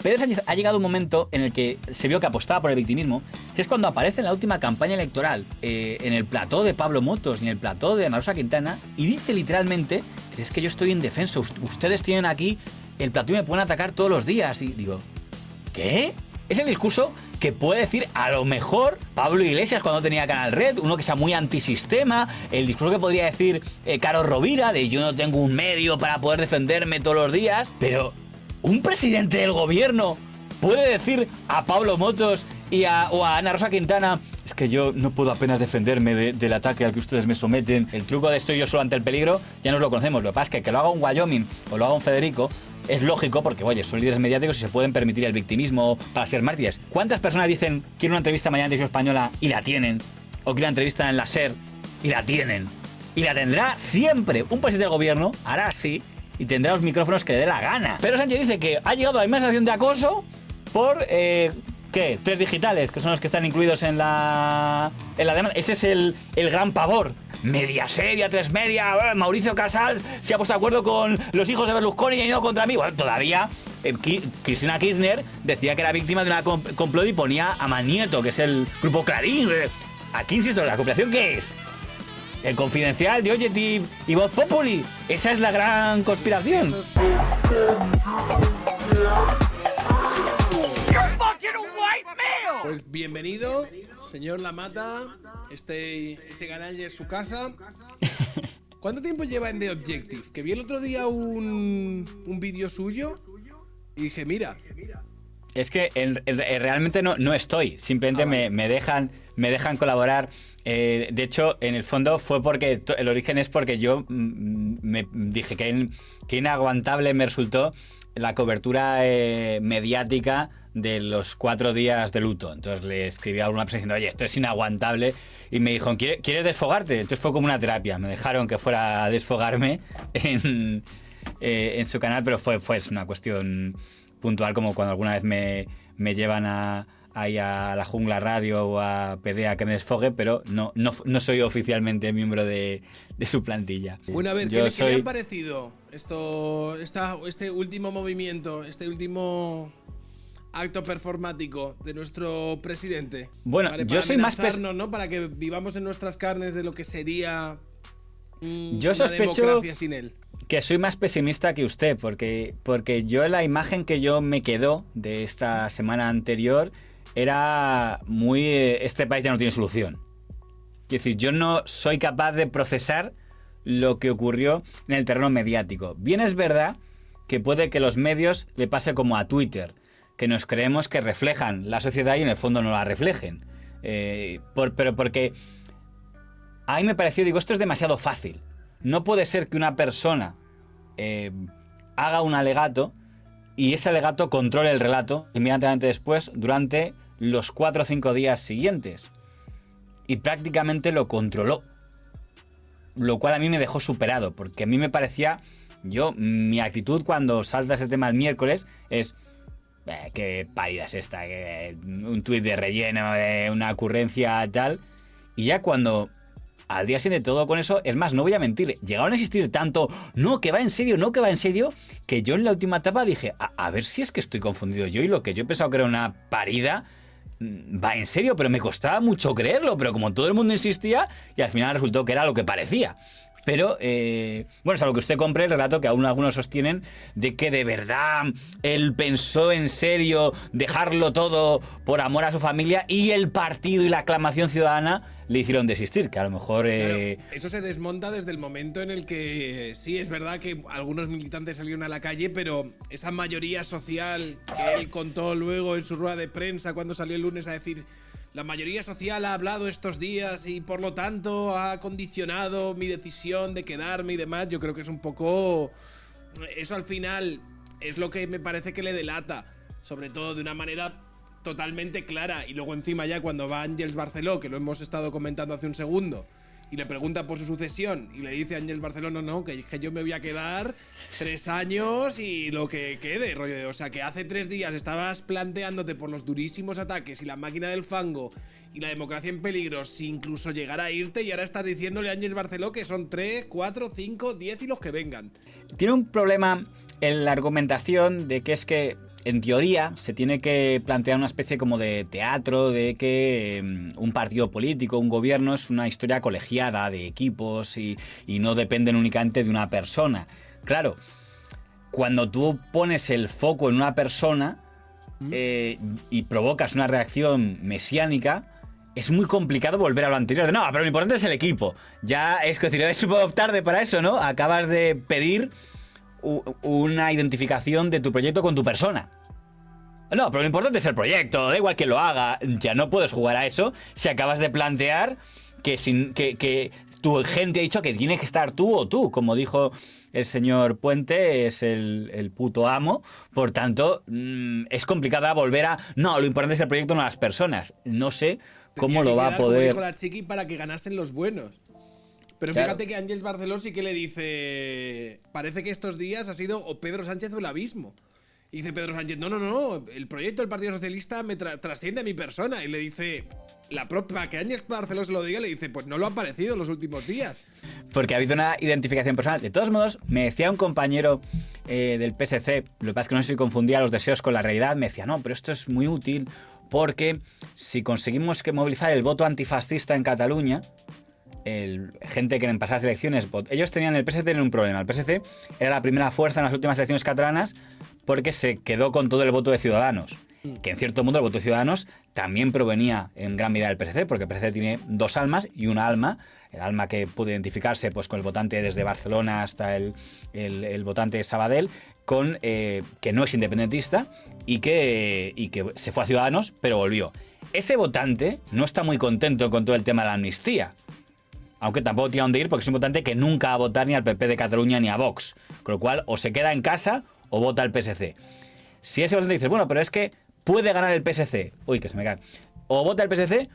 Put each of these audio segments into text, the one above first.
Pedro Sánchez ha llegado un momento en el que se vio que apostaba por el victimismo, que es cuando aparece en la última campaña electoral, en el plató de Pablo Motos y en el plató de Ana Rosa Quintana, y dice literalmente, es que yo estoy indefenso, ustedes tienen aquí el plató y me pueden atacar todos los días. Y digo, ¿qué? Es el discurso que puede decir a lo mejor Pablo Iglesias cuando tenía Canal Red, uno que sea muy antisistema, el discurso que podría decir Carlos Rovira, de yo no tengo un medio para poder defenderme todos los días, pero un presidente del gobierno puede decir a Pablo Motos o a Ana Rosa Quintana, es que yo no puedo apenas defenderme del ataque al que ustedes me someten. El truco de estoy yo solo ante el peligro ya nos lo conocemos. Lo que pasa es que lo haga un Wyoming o lo haga un Federico es lógico porque, oye, son líderes mediáticos y se pueden permitir el victimismo para ser mártires. ¿Cuántas personas dicen quiero una entrevista mañana en Televisión Española y la tienen? O quiero una entrevista en la SER y la tienen. Y la tendrá siempre. Un presidente del gobierno hará así y tendrá los micrófonos que le dé la gana. Pedro Sánchez dice que ha llegado a la misma situación de acoso por... ¿qué? 3 digitales, que son los que están incluidos en la demanda. Ese es el gran pavor. Mediaset, A3 Media, Mauricio Casals se ha puesto de acuerdo con los hijos de Berlusconi y ha ido contra mí. Bueno, todavía Cristina Kirchner decía que era víctima de una complot y ponía a Manieto, que es el grupo Clarín. Aquí, insisto, ¿la conspiración qué es? El Confidencial de Oye y Voz Populi. Esa es la gran conspiración. Pues bienvenido, señor Lamata. Este canal ya es su casa. ¿Cuánto tiempo lleva en The Objective? Que vi el otro día un vídeo suyo y dije, mira. Es que realmente no estoy. Simplemente me dejan colaborar. De hecho, en el fondo fue porque el origen es porque yo me dije que inaguantable me resultó la cobertura mediática de los 4 días de luto. Entonces le escribí a una persona diciendo, oye, esto es inaguantable, y me dijo, ¿quieres desfogarte? Entonces fue como una terapia, me dejaron que fuera a desfogarme en su canal, pero fue una cuestión puntual, como cuando alguna vez me llevan ahí a la Jungla Radio o a PDA que me desfogue, pero no soy oficialmente miembro de su plantilla. Bueno, a ver, ¿qué le han parecido este último movimiento, este último acto performático de nuestro presidente? Bueno, yo soy más ¿no? Para que vivamos en nuestras carnes de lo que sería yo sospecho una democracia sin él. Que soy más pesimista que usted, porque yo la imagen que yo me quedó de esta semana anterior era muy este país ya no tiene solución. Es decir, yo no soy capaz de procesar lo que ocurrió en el terreno mediático. Bien es verdad que puede que los medios le pase como a Twitter, que nos creemos que reflejan la sociedad y en el fondo no la reflejen. Pero porque a mí me pareció, digo, esto es demasiado fácil. No puede ser que una persona haga un alegato y ese alegato controle el relato inmediatamente después durante los 4 o 5 días siguientes. Y prácticamente lo controló. Lo cual a mí me dejó superado, porque a mí me parecía... mi actitud cuando salta ese tema el miércoles es... qué parida es esta, un tuit de relleno, una ocurrencia tal. Y ya cuando... al día siguiente todo con eso, es más, no voy a mentir, llegaron a existir tanto, no, que va en serio, que yo en la última etapa dije, a ver si es que estoy confundido yo y lo que yo he pensado que era una parida, va en serio, pero me costaba mucho creerlo, pero como todo el mundo insistía, y al final resultó que era lo que parecía. Pero, bueno, es algo que usted compre el relato que aún algunos sostienen de que de verdad él pensó en serio dejarlo todo por amor a su familia y el partido y la aclamación ciudadana le hicieron desistir, que a lo mejor... Claro, eso se desmonta desde el momento en el que sí, es verdad que algunos militantes salieron a la calle, pero esa mayoría social que él contó luego en su rueda de prensa cuando salió el lunes a decir... la mayoría social ha hablado estos días y por lo tanto ha condicionado mi decisión de quedarme y demás. Yo creo que es un poco... eso al final es lo que me parece que le delata. Sobre todo de una manera totalmente clara. Y luego encima ya cuando va Ángels Barceló, que lo hemos estado comentando hace un segundo, y le pregunta por su sucesión y le dice a Ángels Barceló, no, que yo me voy a quedar 3 años y lo que quede, rollo. O sea, que hace 3 días estabas planteándote por los durísimos ataques y la máquina del fango y la democracia en peligro si incluso llegar a irte, y ahora estás diciéndole a Ángels Barceló que son 3, 4, 5, 10 y los que vengan. Tiene un problema en la argumentación de que es que en teoría, se tiene que plantear una especie como de teatro de que un partido político, un gobierno, es una historia colegiada de equipos y no dependen únicamente de una persona. Claro, cuando tú pones el foco en una persona y provocas una reacción mesiánica, es muy complicado volver a lo anterior. No, pero lo importante es el equipo. Ya es decir, es un poco tarde para eso, ¿no? Acabas de pedir una identificación de tu proyecto con tu persona. No, pero lo importante es el proyecto, da igual que lo haga. Ya no puedes jugar a eso si acabas de plantear que tu gente ha dicho que tienes que estar tú o tú. Como dijo el señor Puente, es el puto amo. Por tanto, es complicado volver a... No, lo importante es el proyecto, no las personas. No sé cómo lo va a poder... Como dijo la Chiqui, para que ganasen los buenos. Pero claro. Fíjate que Ángels Barceló sí que le dice... Parece que estos días ha sido o Pedro Sánchez o el abismo. Y dice Pedro Sánchez, no, el proyecto del Partido Socialista me trasciende a mi persona. Y le dice, la propia, que Ángels Barceló se lo diga, le dice, pues no lo ha parecido en los últimos días. Porque ha habido una identificación personal. De todos modos, me decía un compañero del PSC, lo que pasa es que no sé si confundía los deseos con la realidad, me decía, no, pero esto es muy útil porque si conseguimos que movilizar el voto antifascista en Cataluña, gente que en pasadas elecciones, ellos tenían, el PSC tenía un problema. El PSC era la primera fuerza en las últimas elecciones catalanas porque se quedó con todo el voto de Ciudadanos. Que en cierto modo el voto de Ciudadanos también provenía en gran medida del PSC, porque el PSC tiene dos almas y una alma, el alma que pudo identificarse pues, con el votante desde Barcelona hasta el votante de Sabadell, que no es independentista y que se fue a Ciudadanos, pero volvió. Ese votante no está muy contento con todo el tema de la amnistía. Aunque tampoco tiene dónde ir porque es un votante que nunca va a votar ni al PP de Cataluña ni a Vox. Con lo cual, o se queda en casa o vota al PSC. Si ese votante dice, bueno, pero es que puede ganar el PSC. Uy, que se me cae. O vota el PSC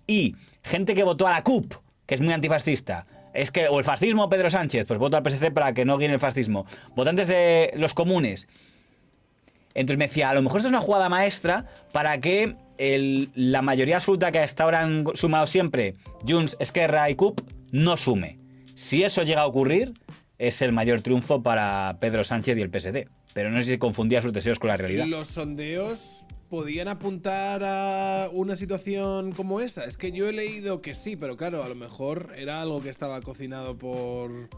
y gente que votó a la CUP, que es muy antifascista. Es que, o el fascismo o Pedro Sánchez, pues vota al PSC para que no gane el fascismo. Votantes de los comunes. Entonces me decía, a lo mejor esto es una jugada maestra para que la mayoría absoluta que hasta ahora han sumado siempre, Junts, Esquerra y CUP, no sume. Si eso llega a ocurrir, es el mayor triunfo para Pedro Sánchez y el PSD. Pero no sé si confundía sus deseos con la realidad. Los sondeos podían apuntar a una situación como esa. Es que yo he leído que sí, pero claro, a lo mejor era algo que estaba cocinado por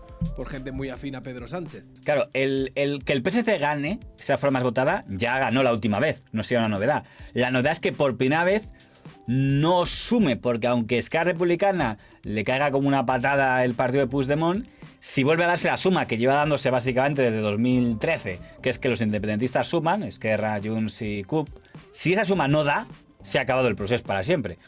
gente muy afín a Pedro Sánchez. Claro, que el PSC gane, sea la forma más votada, ya ganó la última vez. No sería una novedad. La novedad es que por primera vez no sume, porque aunque Esquerra Republicana le caiga como una patada el partido de Puigdemont, si vuelve a darse la suma que lleva dándose básicamente desde 2013, que es que los independentistas suman, Esquerra, Junts y CUP, si esa suma no da, se ha acabado el proceso para siempre.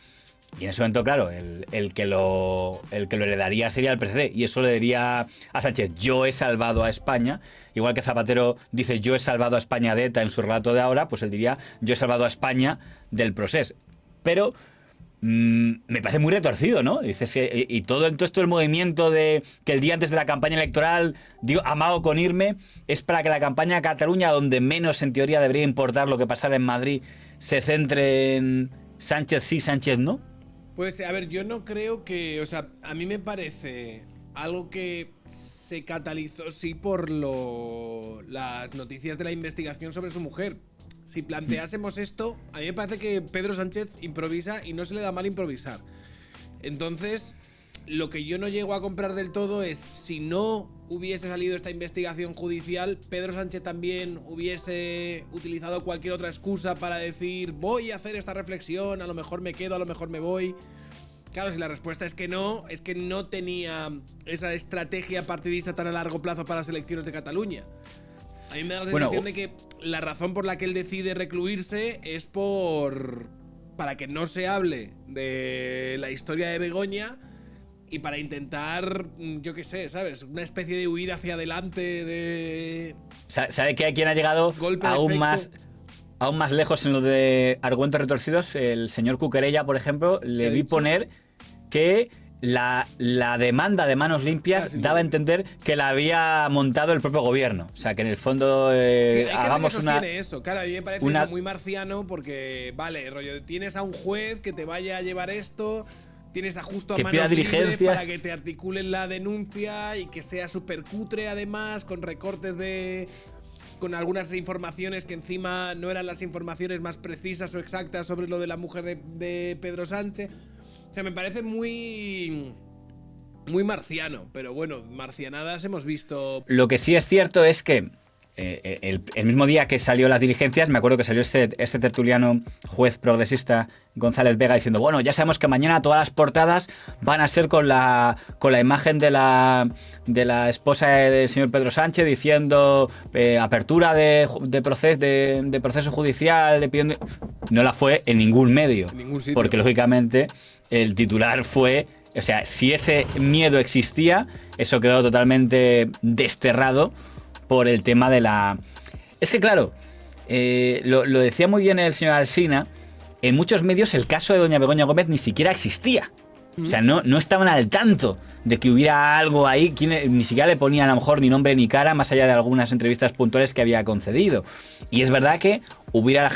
Y en ese momento, claro, el que lo heredaría sería el PSC. Y eso le diría a Sánchez, yo he salvado a España. Igual que Zapatero dice, yo he salvado a España de ETA en su relato de ahora, pues él diría, yo he salvado a España del proceso. Pero me parece muy retorcido, ¿no? Dices que, y todo esto el movimiento de que el día antes de la campaña electoral digo amago con irme es para que la campaña de Cataluña, donde menos en teoría debería importar lo que pasara en Madrid, se centre en Sánchez sí, Sánchez no. Pues a ver, yo no creo que, o sea, a mí me parece algo que se catalizó sí por las noticias de la investigación sobre su mujer. Si planteásemos esto, a mí me parece que Pedro Sánchez improvisa y no se le da mal improvisar. Entonces, lo que yo no llego a comprar del todo es, si no hubiese salido esta investigación judicial, Pedro Sánchez también hubiese utilizado cualquier otra excusa para decir, voy a hacer esta reflexión, a lo mejor me quedo, a lo mejor me voy. Claro, si la respuesta es que no tenía esa estrategia partidista tan a largo plazo para las elecciones de Cataluña. A mí me da la sensación de que la razón por la que él decide recluirse es para que no se hable de la historia de Begoña y para intentar, yo qué sé, ¿sabes? Una especie de huida hacia adelante de... ¿Sabe que hay quien ha llegado aún más lejos en lo de argumentos retorcidos? El señor Cuquerella, por ejemplo, le vi poner que la demanda de manos limpias daba a entender que la había montado el propio gobierno. O sea, que en el fondo sí, hay hagamos gente que sostiene eso. Claro, a mí me parece eso muy marciano porque, vale, rollo, tienes a un juez que te vaya a llevar esto, tienes a justo a que manos libres diligencias para que te articulen la denuncia y que sea súper cutre además, con recortes de con algunas informaciones que encima no eran las informaciones más precisas o exactas sobre lo de la mujer de Pedro Sánchez. O sea, me parece muy marciano, pero bueno, marcianadas hemos visto. Lo que sí es cierto es que el mismo día que salió las diligencias, me acuerdo que salió este tertuliano juez progresista González Vega diciendo, bueno, ya sabemos que mañana todas las portadas van a ser con la imagen de la esposa del señor Pedro Sánchez diciendo apertura de proceso judicial, pidiendo... No la fue en ningún medio, En ningún sitio. porque lógicamente el titular fue... O sea, si ese miedo existía, eso quedó totalmente desterrado por el tema de la... Es que claro, lo decía muy bien el señor Alsina, en muchos medios el caso de doña Begoña Gómez ni siquiera existía. O sea, no estaban al tanto de que hubiera algo ahí, ni siquiera le ponían a lo mejor ni nombre ni cara, más allá de algunas entrevistas puntuales que había concedido. Y es verdad que hubiera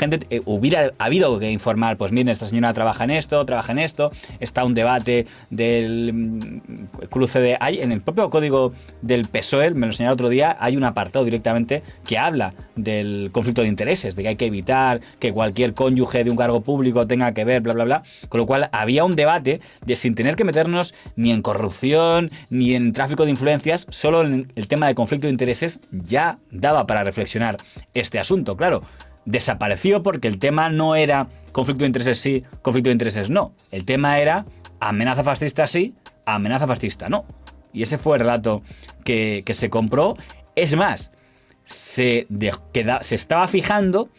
habido que informar, pues miren, esta señora trabaja en esto, está un debate del cruce de... en el propio código del PSOE, me lo enseñó el otro día, hay un apartado directamente que habla del conflicto de intereses, de que hay que evitar que cualquier cónyuge de un cargo público tenga que ver, bla, bla, bla. Con lo cual había un debate de sin tener que meternos ni en corrupción, ni en tráfico de influencias, solo en el tema de conflicto de intereses ya daba para reflexionar este asunto. Claro, desapareció porque el tema no era conflicto de intereses sí, conflicto de intereses no. El tema era amenaza fascista sí, amenaza fascista no. Y ese fue el relato que se compró. Es más, se estaba fijando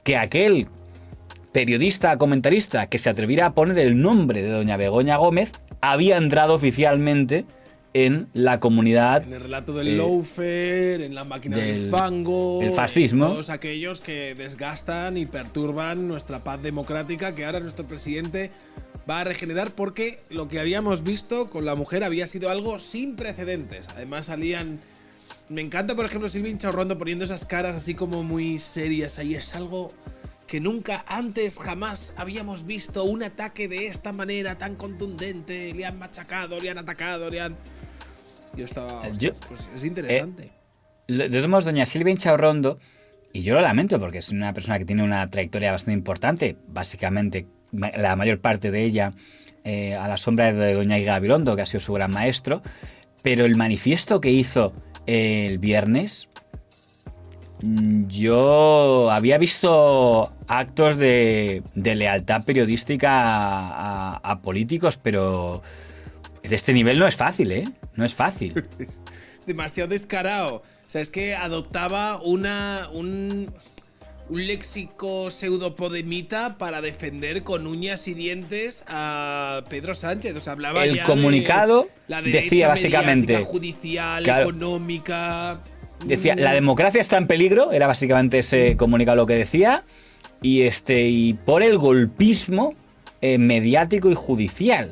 que aquel periodista, comentarista que se atreviera a poner el nombre de doña Begoña Gómez había entrado oficialmente en la comunidad. En el relato del lawfare, en la máquina del fango, el fascismo. Todos aquellos que desgastan y perturban nuestra paz democrática, que ahora nuestro presidente va a regenerar, porque lo que habíamos visto con la mujer había sido algo sin precedentes. Además salían... Me encanta, por ejemplo, Silvia Inchaurrondo poniendo esas caras así como muy serias ahí. Es algo que nunca antes, jamás habíamos visto un ataque de esta manera tan contundente. Le han machacado, le han atacado, le han... Yo estaba... pues es interesante. De todos modos, doña Silvia Inchaurrondo, y yo lo lamento porque es una persona que tiene una trayectoria bastante importante, básicamente la mayor parte de ella a la sombra de doña Iga Gabilondo, que ha sido su gran maestro, pero el manifiesto que hizo el viernes... Yo había visto actos de lealtad periodística a políticos, pero de este nivel no es fácil, ¿eh? No es fácil. Demasiado descarado. O sea, es que adoptaba un léxico pseudopodemita para defender con uñas y dientes a Pedro Sánchez. O sea, hablaba el ya comunicado de la derecha decía básicamente judicial, claro, económica. Decía, la democracia está en peligro, era básicamente ese comunicado lo que decía, y por el golpismo mediático y judicial.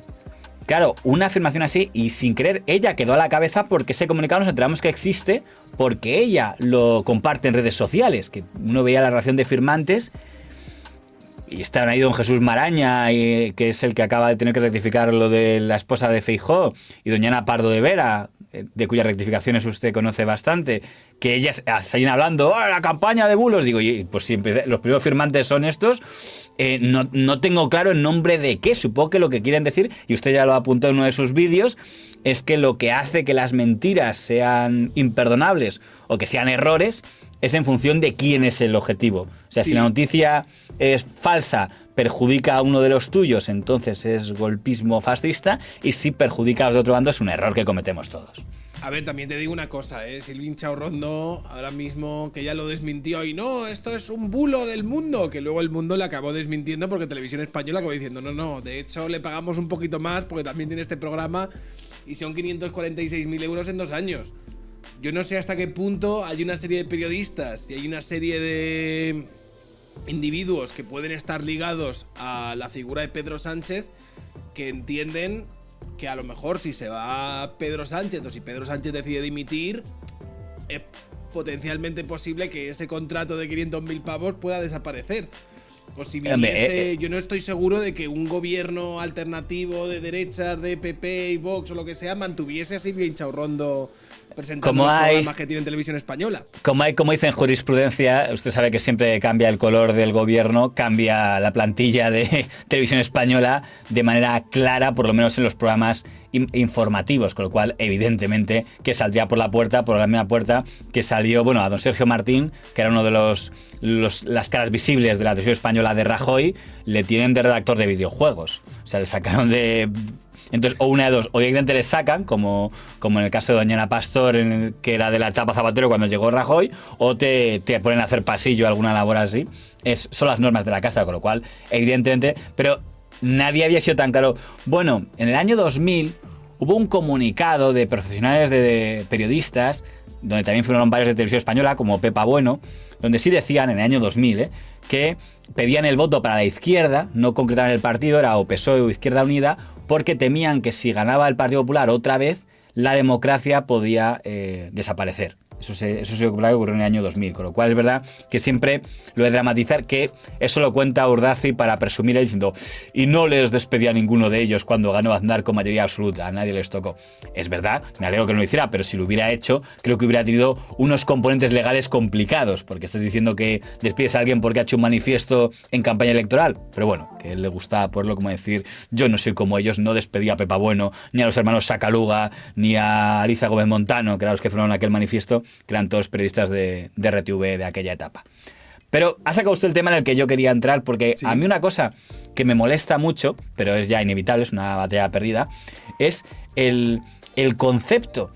Claro, una afirmación así, y sin querer, ella quedó a la cabeza porque ese comunicado nos enteramos que existe, porque ella lo comparte en redes sociales, que uno veía la relación de firmantes, y estaban ahí don Jesús Maraña, que es el que acaba de tener que rectificar lo de la esposa de Feijóo, y doña Ana Pardo de Vera, de cuyas rectificaciones usted conoce bastante, que ellas siguen hablando, ¡oh, la campaña de bulos! Digo, pues si los primeros firmantes son estos, no tengo claro en nombre de qué. Supongo que lo que quieren decir, y usted ya lo apuntó en uno de sus vídeos, es que lo que hace que las mentiras sean imperdonables o que sean errores es en función de quién es el objetivo. O sea, sí, si la noticia es falsa, perjudica a uno de los tuyos, entonces es golpismo fascista, y si perjudica a los de otro bando es un error que cometemos todos. A ver, también te digo una cosa, Silvia Inchaurrondo, ahora mismo que ya lo desmintió y no, esto es un bulo del Mundo, que luego el Mundo le acabó desmintiendo porque Televisión Española acabó diciendo no, de hecho le pagamos un poquito más porque también tiene este programa y son 546.000 euros en 2 años. Yo no sé hasta qué punto hay una serie de periodistas y hay una serie de individuos que pueden estar ligados a la figura de Pedro Sánchez que entienden que a lo mejor si se va Pedro Sánchez o si Pedro Sánchez decide dimitir, es potencialmente posible que ese contrato de 500.000 pavos pueda desaparecer. O si viniese, yo no estoy seguro de que un gobierno alternativo de derechas, de PP y Vox o lo que sea, mantuviese a Silvia Inchaurrondo presentando los programas que tiene en Televisión Española. Como dice en jurisprudencia, usted sabe que siempre cambia el color del gobierno, cambia la plantilla de Televisión Española de manera clara, por lo menos en los programas informativos, con lo cual evidentemente que saldría por la misma puerta que salió, bueno, a don Sergio Martín, que era uno de las caras visibles de la televisión española de Rajoy, le tienen de redactor de videojuegos. O sea, le sacaron de... Entonces, o una de dos, o directamente le sacan, como en el caso de doña Ana Pastor, que era de la etapa Zapatero cuando llegó Rajoy, o te ponen a hacer pasillo, alguna labor así. Son las normas de la casa, con lo cual, evidentemente, pero nadie había sido tan claro. Bueno, en el año 2000 hubo un comunicado de profesionales de periodistas, donde también fueron varios de Televisión Española, como Pepa Bueno, donde sí decían, en el año 2000, que pedían el voto para la izquierda, no concretaban el partido, era o PSOE o Izquierda Unida, porque temían que si ganaba el Partido Popular otra vez, la democracia podía desaparecer. Eso se ocurrió en el año 2000, con lo cual es verdad que siempre lo de dramatizar, que eso lo cuenta Urdazi para presumir diciendo, y no les despedía a ninguno de ellos cuando ganó Aznar con mayoría absoluta, a nadie les tocó. Es verdad, me alegro que no lo hiciera, pero si lo hubiera hecho, creo que hubiera tenido unos componentes legales complicados, porque estás diciendo que despides a alguien porque ha hecho un manifiesto en campaña electoral, pero bueno, que a él le gustaba ponerlo como decir, yo no soy como ellos, no despedí a Pepa Bueno, ni a los hermanos Sacaluga, ni a Aliza Gómez Montano, que eran los que fueron aquel manifiesto, que eran todos periodistas de RTV de aquella etapa. Pero ha sacado usted el tema en el que yo quería entrar, porque sí. A mí una cosa que me molesta mucho, pero es ya inevitable, es una batalla perdida, es el concepto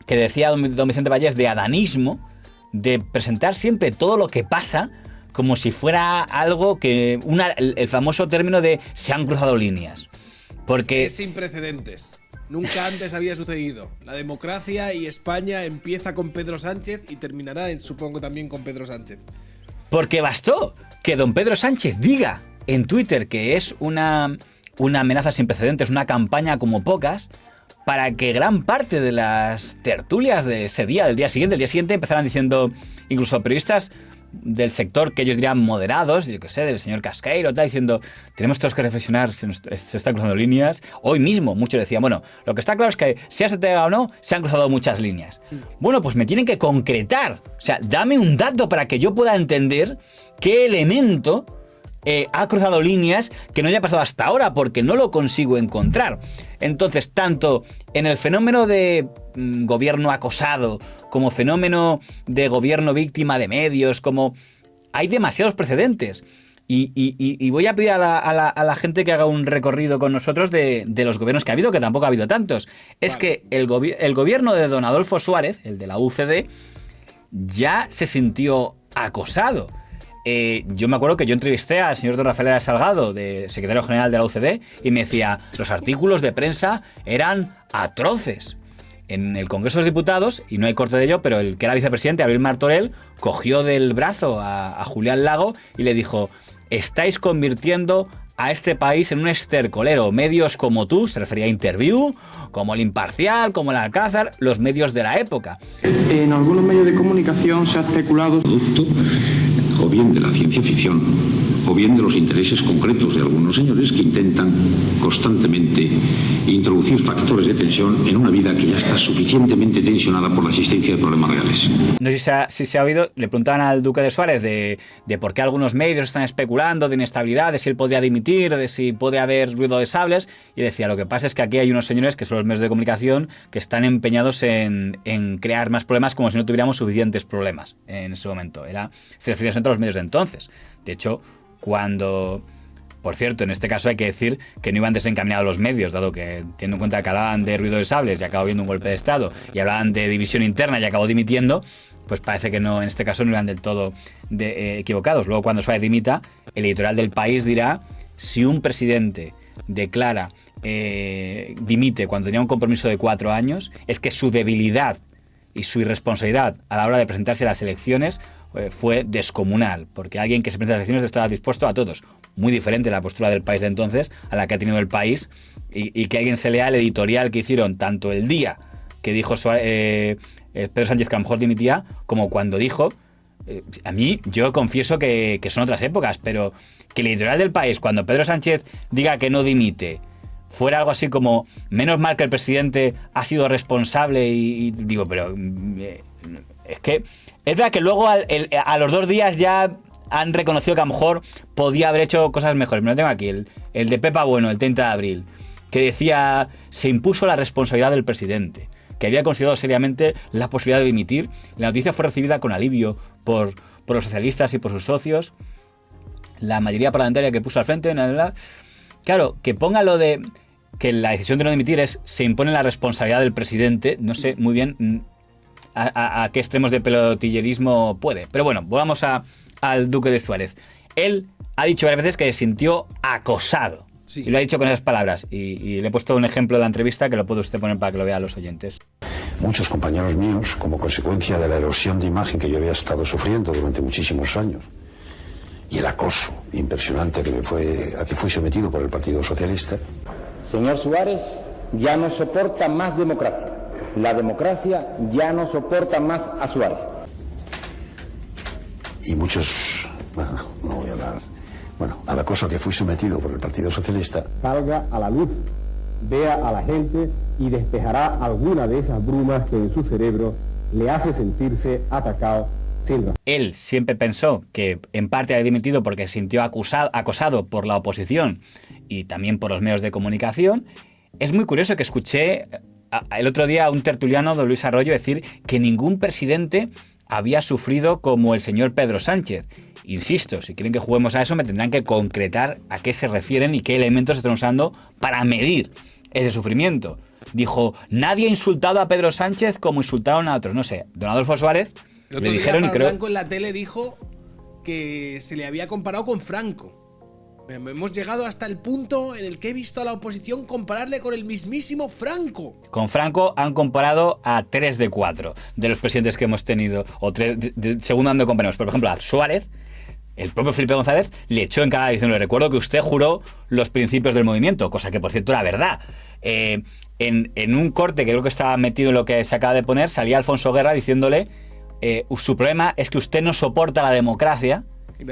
que decía don Vicente Vallés de adanismo, de presentar siempre todo lo que pasa como si fuera algo que... el famoso término de se han cruzado líneas. Porque... Es sin precedentes. Nunca antes había sucedido. La democracia y España empieza con Pedro Sánchez y terminará, supongo, también con Pedro Sánchez. Porque bastó que don Pedro Sánchez diga en Twitter que es una amenaza sin precedentes, una campaña como pocas, para que gran parte de las tertulias de ese día, del día siguiente, empezaran diciendo, incluso periodistas del sector que ellos dirían moderados, yo qué sé, del señor Casqueiro, tal, diciendo, tenemos todos que reflexionar, se están cruzando líneas. Hoy mismo muchos decían, bueno, lo que está claro es que sea STEGA o no, se han cruzado muchas líneas. Bueno, pues me tienen que concretar, o sea, dame un dato para que yo pueda entender qué elemento ha cruzado líneas que no haya pasado hasta ahora, porque no lo consigo encontrar. Entonces, tanto en el fenómeno de gobierno acosado, como fenómeno de gobierno víctima de medios, como hay demasiados precedentes. Y voy a pedir a la gente que haga un recorrido con nosotros de los gobiernos que ha habido, que tampoco ha habido tantos. Es que el gobierno de don Adolfo Suárez, el de la UCD, ya se sintió acosado. Yo me acuerdo que yo entrevisté al señor don Rafael Salgado, de secretario general de la UCD, y me decía, los artículos de prensa eran atroces. En el Congreso de los Diputados, y no hay corte de ello, pero el que era vicepresidente, Abril Martorell, cogió del brazo a Julián Lago y le dijo, estáis convirtiendo a este país en un estercolero. Medios como tú, se refería a Interview, como El Imparcial, como El Alcázar, los medios de la época. En algunos medios de comunicación se ha especulado producto o bien de la ciencia ficción o bien de los intereses concretos de algunos señores que intentan constantemente introducir factores de tensión en una vida que ya está suficientemente tensionada por la existencia de problemas reales. No sé si se ha oído, le preguntaban al duque de Suárez de por qué algunos medios están especulando de inestabilidad, de si él podría dimitir, de si puede haber ruido de sables, y decía, lo que pasa es que aquí hay unos señores que son los medios de comunicación que están empeñados en crear más problemas como si no tuviéramos suficientes problemas en ese momento. Se refería a los medios de entonces. De hecho, cuando... Por cierto, en este caso hay que decir que no iban desencaminados los medios, dado que, teniendo en cuenta que hablaban de ruido de sables y acabó viendo un golpe de Estado, y hablaban de división interna y acabó dimitiendo, pues parece que no, en este caso no eran del todo equivocados. Luego, cuando Suárez dimita, el editorial del País dirá, si un presidente declara, dimite cuando tenía un compromiso de 4 años, es que su debilidad y su irresponsabilidad a la hora de presentarse a las elecciones fue descomunal, porque alguien que se presenta a las elecciones estaba dispuesto a todos. Muy diferente la postura del País de entonces a la que ha tenido el País, y que alguien se lea el editorial que hicieron tanto el día que dijo Pedro Sánchez que a lo mejor dimitía, como cuando dijo A mí, yo confieso que son otras épocas, pero que el editorial del País, cuando Pedro Sánchez diga que no dimite, fuera algo así como, menos mal que el presidente ha sido responsable y digo, pero es que es verdad que luego a los 2 días ya han reconocido que a lo mejor podía haber hecho cosas mejores. Me lo tengo aquí, el de Pepa Bueno, el 30 de abril, que decía, se impuso la responsabilidad del presidente, que había considerado seriamente la posibilidad de dimitir. La noticia fue recibida con alivio por los socialistas y por sus socios. La mayoría parlamentaria que puso al frente, claro, que ponga lo de que la decisión de no dimitir se impone la responsabilidad del presidente. No sé muy bien a qué extremos de pelotillerismo puede. Pero bueno, volvamos al duque de Suárez. Él ha dicho varias veces que se sintió acosado. Sí. Y lo ha dicho con esas palabras. Y le he puesto un ejemplo de la entrevista que lo puede usted poner para que lo vean los oyentes. Muchos compañeros míos, como consecuencia de la erosión de imagen que yo había estado sufriendo durante muchísimos años, y el acoso impresionante a que fui sometido por el Partido Socialista. Señor Suárez, ya no soporta más democracia. La democracia ya no soporta más a Suárez. Y muchos, bueno, no voy a hablar, al acoso a que fui sometido por el Partido Socialista. Salga a la luz, vea a la gente y despejará alguna de esas brumas que en su cerebro le hace sentirse atacado. Él siempre pensó que en parte había dimitido porque se sintió acosado por la oposición y también por los medios de comunicación. Es muy curioso que escuché el otro día a un tertuliano de Luis Arroyo decir que ningún presidente había sufrido como el señor Pedro Sánchez. Insisto, si quieren que juguemos a eso me tendrán que concretar a qué se refieren y qué elementos están usando para medir ese sufrimiento. Dijo, nadie ha insultado a Pedro Sánchez como insultaron a otros. No sé, don Adolfo Suárez... El otro día Franco en la tele dijo que se le había comparado con Franco. Hemos llegado hasta el punto en el que he visto a la oposición compararle con el mismísimo Franco. Con Franco han comparado a 3 de 4 de los presidentes que hemos tenido, o 3, según donde comparemos. Por ejemplo, a Suárez, el propio Felipe González le echó en cara diciendo, le recuerdo que usted juró los principios del movimiento, cosa que por cierto era verdad. En un corte que creo que estaba metido en lo que se acaba de poner, salía Alfonso Guerra diciéndole... su problema es que usted no soporta la democracia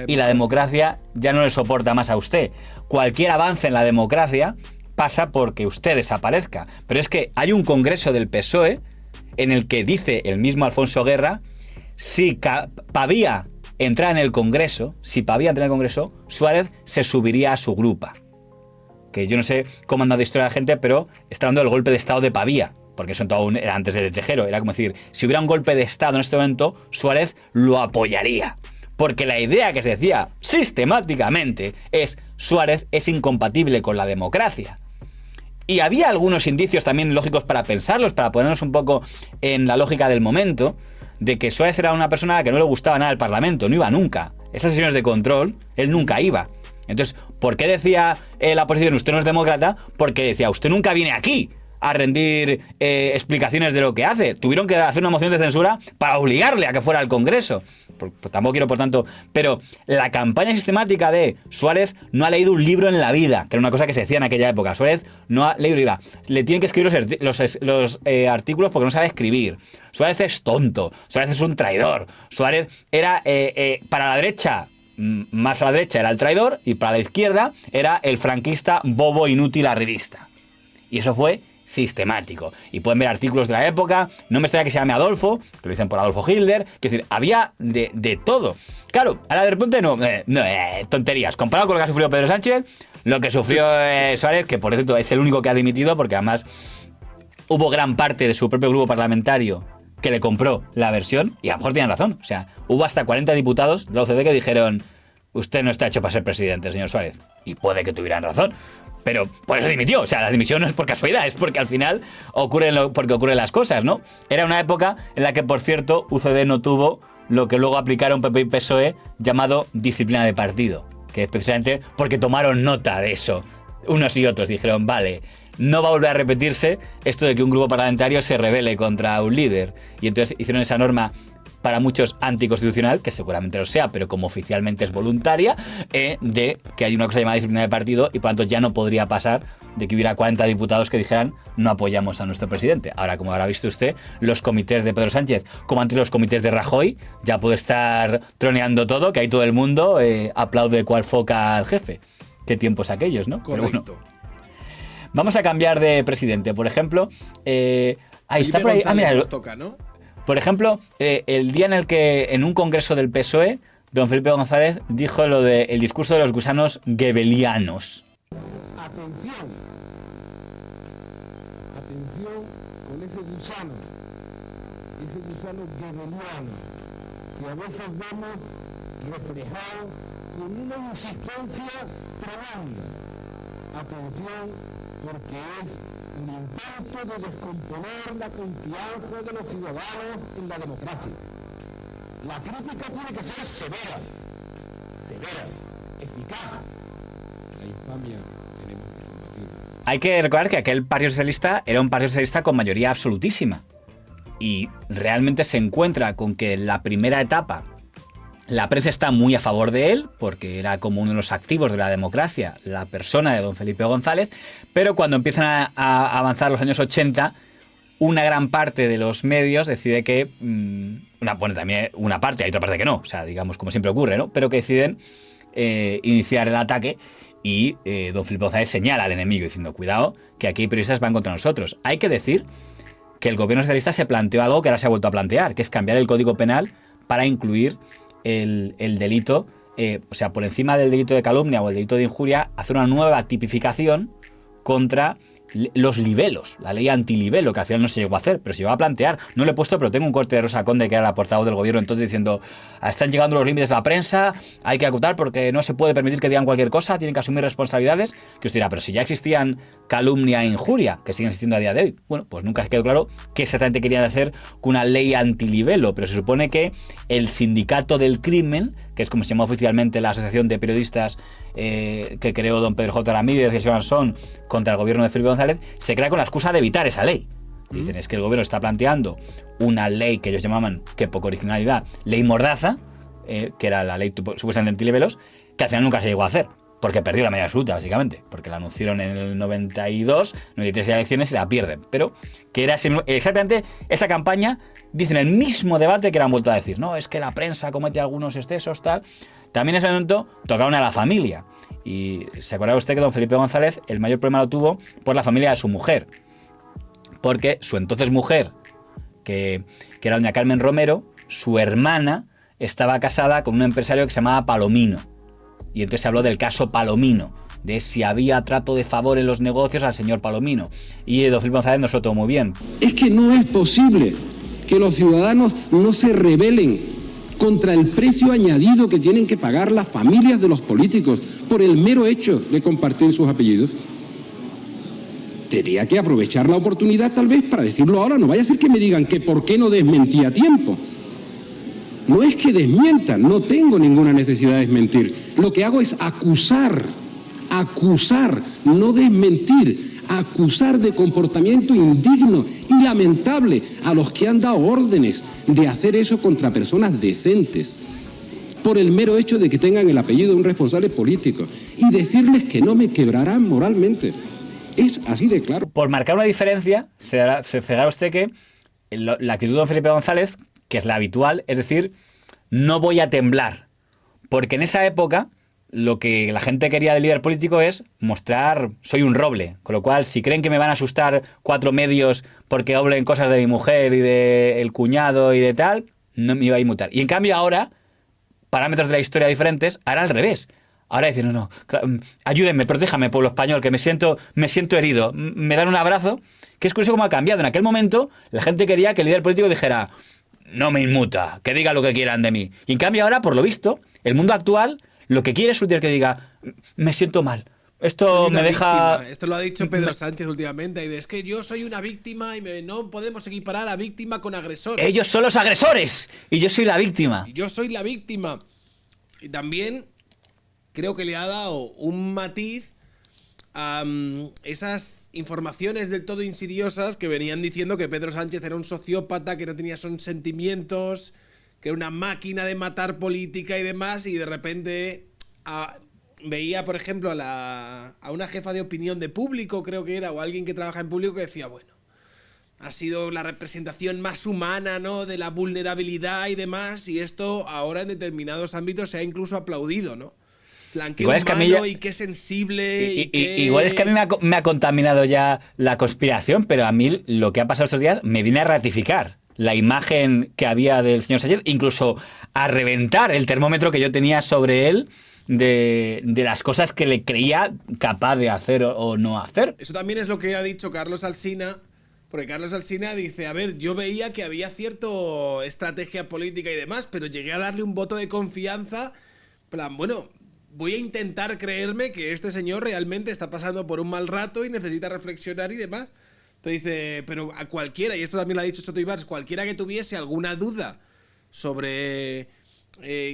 y la democracia ya no le soporta más a usted. Cualquier avance en la democracia pasa porque usted desaparezca. Pero es que hay un congreso del PSOE en el que dice el mismo Alfonso Guerra, si Pavía entrara en el Congreso, Suárez se subiría a su grupa. Que yo no sé cómo anda de historia la gente, pero está hablando del golpe de estado de Pavía. Porque eso aún era antes de Tejero. Era como decir, si hubiera un golpe de Estado en este momento, Suárez lo apoyaría. Porque la idea que se decía sistemáticamente es Suárez es incompatible con la democracia. Y había algunos indicios también lógicos para pensarlos, para ponernos un poco en la lógica del momento, de que Suárez era una persona a la que no le gustaba nada el Parlamento, no iba nunca. Esas sesiones de control, él nunca iba. Entonces, ¿por qué decía la oposición, usted no es demócrata? Porque decía, usted nunca viene aquí a rendir explicaciones de lo que hace. Tuvieron que hacer una moción de censura para obligarle a que fuera al Congreso. Tampoco quiero, por tanto... Pero la campaña sistemática de Suárez no ha leído un libro en la vida, que era una cosa que se decía en aquella época. Suárez no ha leído un libro. Le tienen que escribir los artículos porque no sabe escribir. Suárez es tonto. Suárez es un traidor. Suárez era, para la derecha... Más a la derecha era el traidor y para la izquierda era el franquista bobo inútil arribista. Y eso fue sistemático. Y pueden ver artículos de la época. No me extraña que se llame Adolfo, que lo dicen por Adolfo Hitler. Es decir, había de todo. Claro, ahora de repente no, tonterías. Comparado con lo que ha sufrido Pedro Sánchez, lo que sufrió Suárez, que por cierto es el único que ha dimitido, porque además hubo gran parte de su propio grupo parlamentario que le compró la versión, y a lo mejor tienen razón. O sea, hubo hasta 40 diputados de la OCDE que dijeron, usted no está hecho para ser presidente, señor Suárez. Y puede que tuvieran razón. Pero por eso dimitió. O sea, la dimisión no es por casualidad, es porque al final ocurren las cosas, ¿no? Era una época en la que, por cierto, UCD no tuvo lo que luego aplicaron PP y PSOE llamado disciplina de partido. Que es precisamente porque tomaron nota de eso. Unos y otros dijeron, vale, no va a volver a repetirse esto de que un grupo parlamentario se rebele contra un líder. Y entonces hicieron esa norma para muchos anticonstitucional, que seguramente lo sea, pero como oficialmente es voluntaria, de que hay una cosa llamada disciplina de partido y por tanto ya no podría pasar de que hubiera 40 diputados que dijeran no apoyamos a nuestro presidente. Ahora, como habrá visto usted, los comités de Pedro Sánchez, como antes los comités de Rajoy, ya puede estar troneando todo, que ahí todo el mundo aplaude cual foca al jefe. Qué tiempos aquellos, ¿no? Correcto. Pero bueno. Vamos a cambiar de presidente. Por ejemplo, ahí está por ahí. Mira, nos toca, ¿no? Por ejemplo, el día en el que en un congreso del PSOE, don Felipe González dijo lo del discurso de los gusanos goebbelianos. Atención, atención con ese gusano goebbeliano, que a veces vemos reflejado con una insistencia tremenda. Atención, porque es un intento de descomponer la confianza de los ciudadanos en la democracia. La crítica tiene que ser severa, eficaz. La infamia tenemos que combatirla. Hay que recordar que aquel Partido Socialista era un Partido Socialista con mayoría absolutísima. Y realmente se encuentra con que en la primera etapa la prensa está muy a favor de él, porque era como uno de los activos de la democracia, la persona de don Felipe González, pero cuando empiezan a avanzar los años 80, una gran parte de los medios decide que, también una parte, hay otra parte que no, o sea, digamos, como siempre ocurre, ¿no? Pero que deciden iniciar el ataque y don Felipe González señala al enemigo diciendo, cuidado, que aquí hay periodistas que van contra nosotros. Hay que decir que el gobierno socialista se planteó algo que ahora se ha vuelto a plantear, que es cambiar el Código Penal para incluir el delito, o sea, por encima del delito de calumnia o el delito de injuria, hacer una nueva tipificación contra los libelos, la ley antilibelo, que al final no se llegó a hacer, pero se llegó a plantear. No lo he puesto, pero tengo un corte de Rosa Conde, que era la portavoz del gobierno, entonces diciendo, están llegando los límites de la prensa, hay que acotar porque no se puede permitir que digan cualquier cosa, tienen que asumir responsabilidades. Que os dirá, pero si ya existían calumnia e injuria, que siguen existiendo a día de hoy. Bueno, pues nunca quedó claro qué exactamente querían hacer con una ley antilibelo, pero se supone que el sindicato del crimen, que es como se llama oficialmente la asociación de periodistas que creó don Pedro J. Ramírez y Joan Son contra el gobierno de Felipe González, se crea con la excusa de evitar esa ley. Dicen, es que el gobierno está planteando una ley que ellos llamaban, que poca originalidad, ley Mordaza, que era la ley supuestamente antilibelos, que al final nunca se llegó a hacer, porque perdió la mayoría absoluta, básicamente, porque la anunciaron en el 92, 93 de elecciones y la pierden, pero que era exactamente esa campaña, dicen el mismo debate que le han vuelto a decir, no, es que la prensa comete algunos excesos, tal. También en ese momento tocaron a la familia, y se acuerda usted que don Felipe González el mayor problema lo tuvo por la familia de su mujer, porque su entonces mujer, que era doña Carmen Romero, su hermana estaba casada con un empresario que se llamaba Palomino. Y entonces se habló del caso Palomino, de si había trato de favor en los negocios al señor Palomino. Y don Felipe González nos lo tomó muy bien. Es que no es posible que los ciudadanos no se rebelen contra el precio añadido que tienen que pagar las familias de los políticos por el mero hecho de compartir sus apellidos. Tendría que aprovechar la oportunidad tal vez para decirlo ahora. No vaya a ser que me digan que por qué no desmentí a tiempo. No es que desmienta, no tengo ninguna necesidad de desmentir. Lo que hago es acusar, no desmentir, acusar de comportamiento indigno y lamentable a los que han dado órdenes de hacer eso contra personas decentes, por el mero hecho de que tengan el apellido de un responsable político, y decirles que no me quebrarán moralmente. Es así de claro. Por marcar una diferencia, se fijará usted que la actitud de don Felipe González, que es la habitual, es decir, no voy a temblar, porque en esa época lo que la gente quería del líder político es mostrar, soy un roble, con lo cual si creen que me van a asustar 4 medios porque hablen cosas de mi mujer y de el cuñado y de tal, no me iba a inmutar. Y en cambio ahora, parámetros de la historia diferentes, ahora al revés. Ahora dicen, no, ayúdenme, protéjame, pueblo español, que me siento herido, me dan un abrazo, que es curioso cómo ha cambiado. En aquel momento la gente quería que el líder político dijera, no me inmuta, que diga lo que quieran de mí. Y en cambio ahora, por lo visto, el mundo actual lo que quiere es un líder que diga, me siento mal, esto me deja... Víctima. Esto lo ha dicho Pedro Sánchez últimamente, y es que yo soy una víctima y no podemos equiparar a víctima con agresor. Ellos son los agresores y yo soy la víctima. Y yo soy la víctima. Y también creo que le ha dado un matiz a esas informaciones del todo insidiosas que venían diciendo que Pedro Sánchez era un sociópata, que no tenía son sentimientos, que era una máquina de matar política y demás, y de repente veía, por ejemplo, a una jefa de opinión de Público, creo que era, o alguien que trabaja en Público, que decía, bueno, ha sido la representación más humana, ¿no?, de la vulnerabilidad y demás, y esto ahora en determinados ámbitos se ha incluso aplaudido, ¿no? Plan, qué humano y qué sensible. Igual es que a mí me ha contaminado ya la conspiración, pero a mí lo que ha pasado estos días me viene a ratificar la imagen que había del señor Sánchez, incluso a reventar el termómetro que yo tenía sobre él de las cosas que le creía capaz de hacer o no hacer. Eso también es lo que ha dicho Carlos Alsina, porque Carlos Alsina dice, a ver, yo veía que había cierta estrategia política y demás, pero llegué a darle un voto de confianza, plan, bueno, voy a intentar creerme que este señor realmente está pasando por un mal rato y necesita reflexionar y demás. Entonces dice, pero a cualquiera, y esto también lo ha dicho Soto Ibars, cualquiera que tuviese alguna duda sobre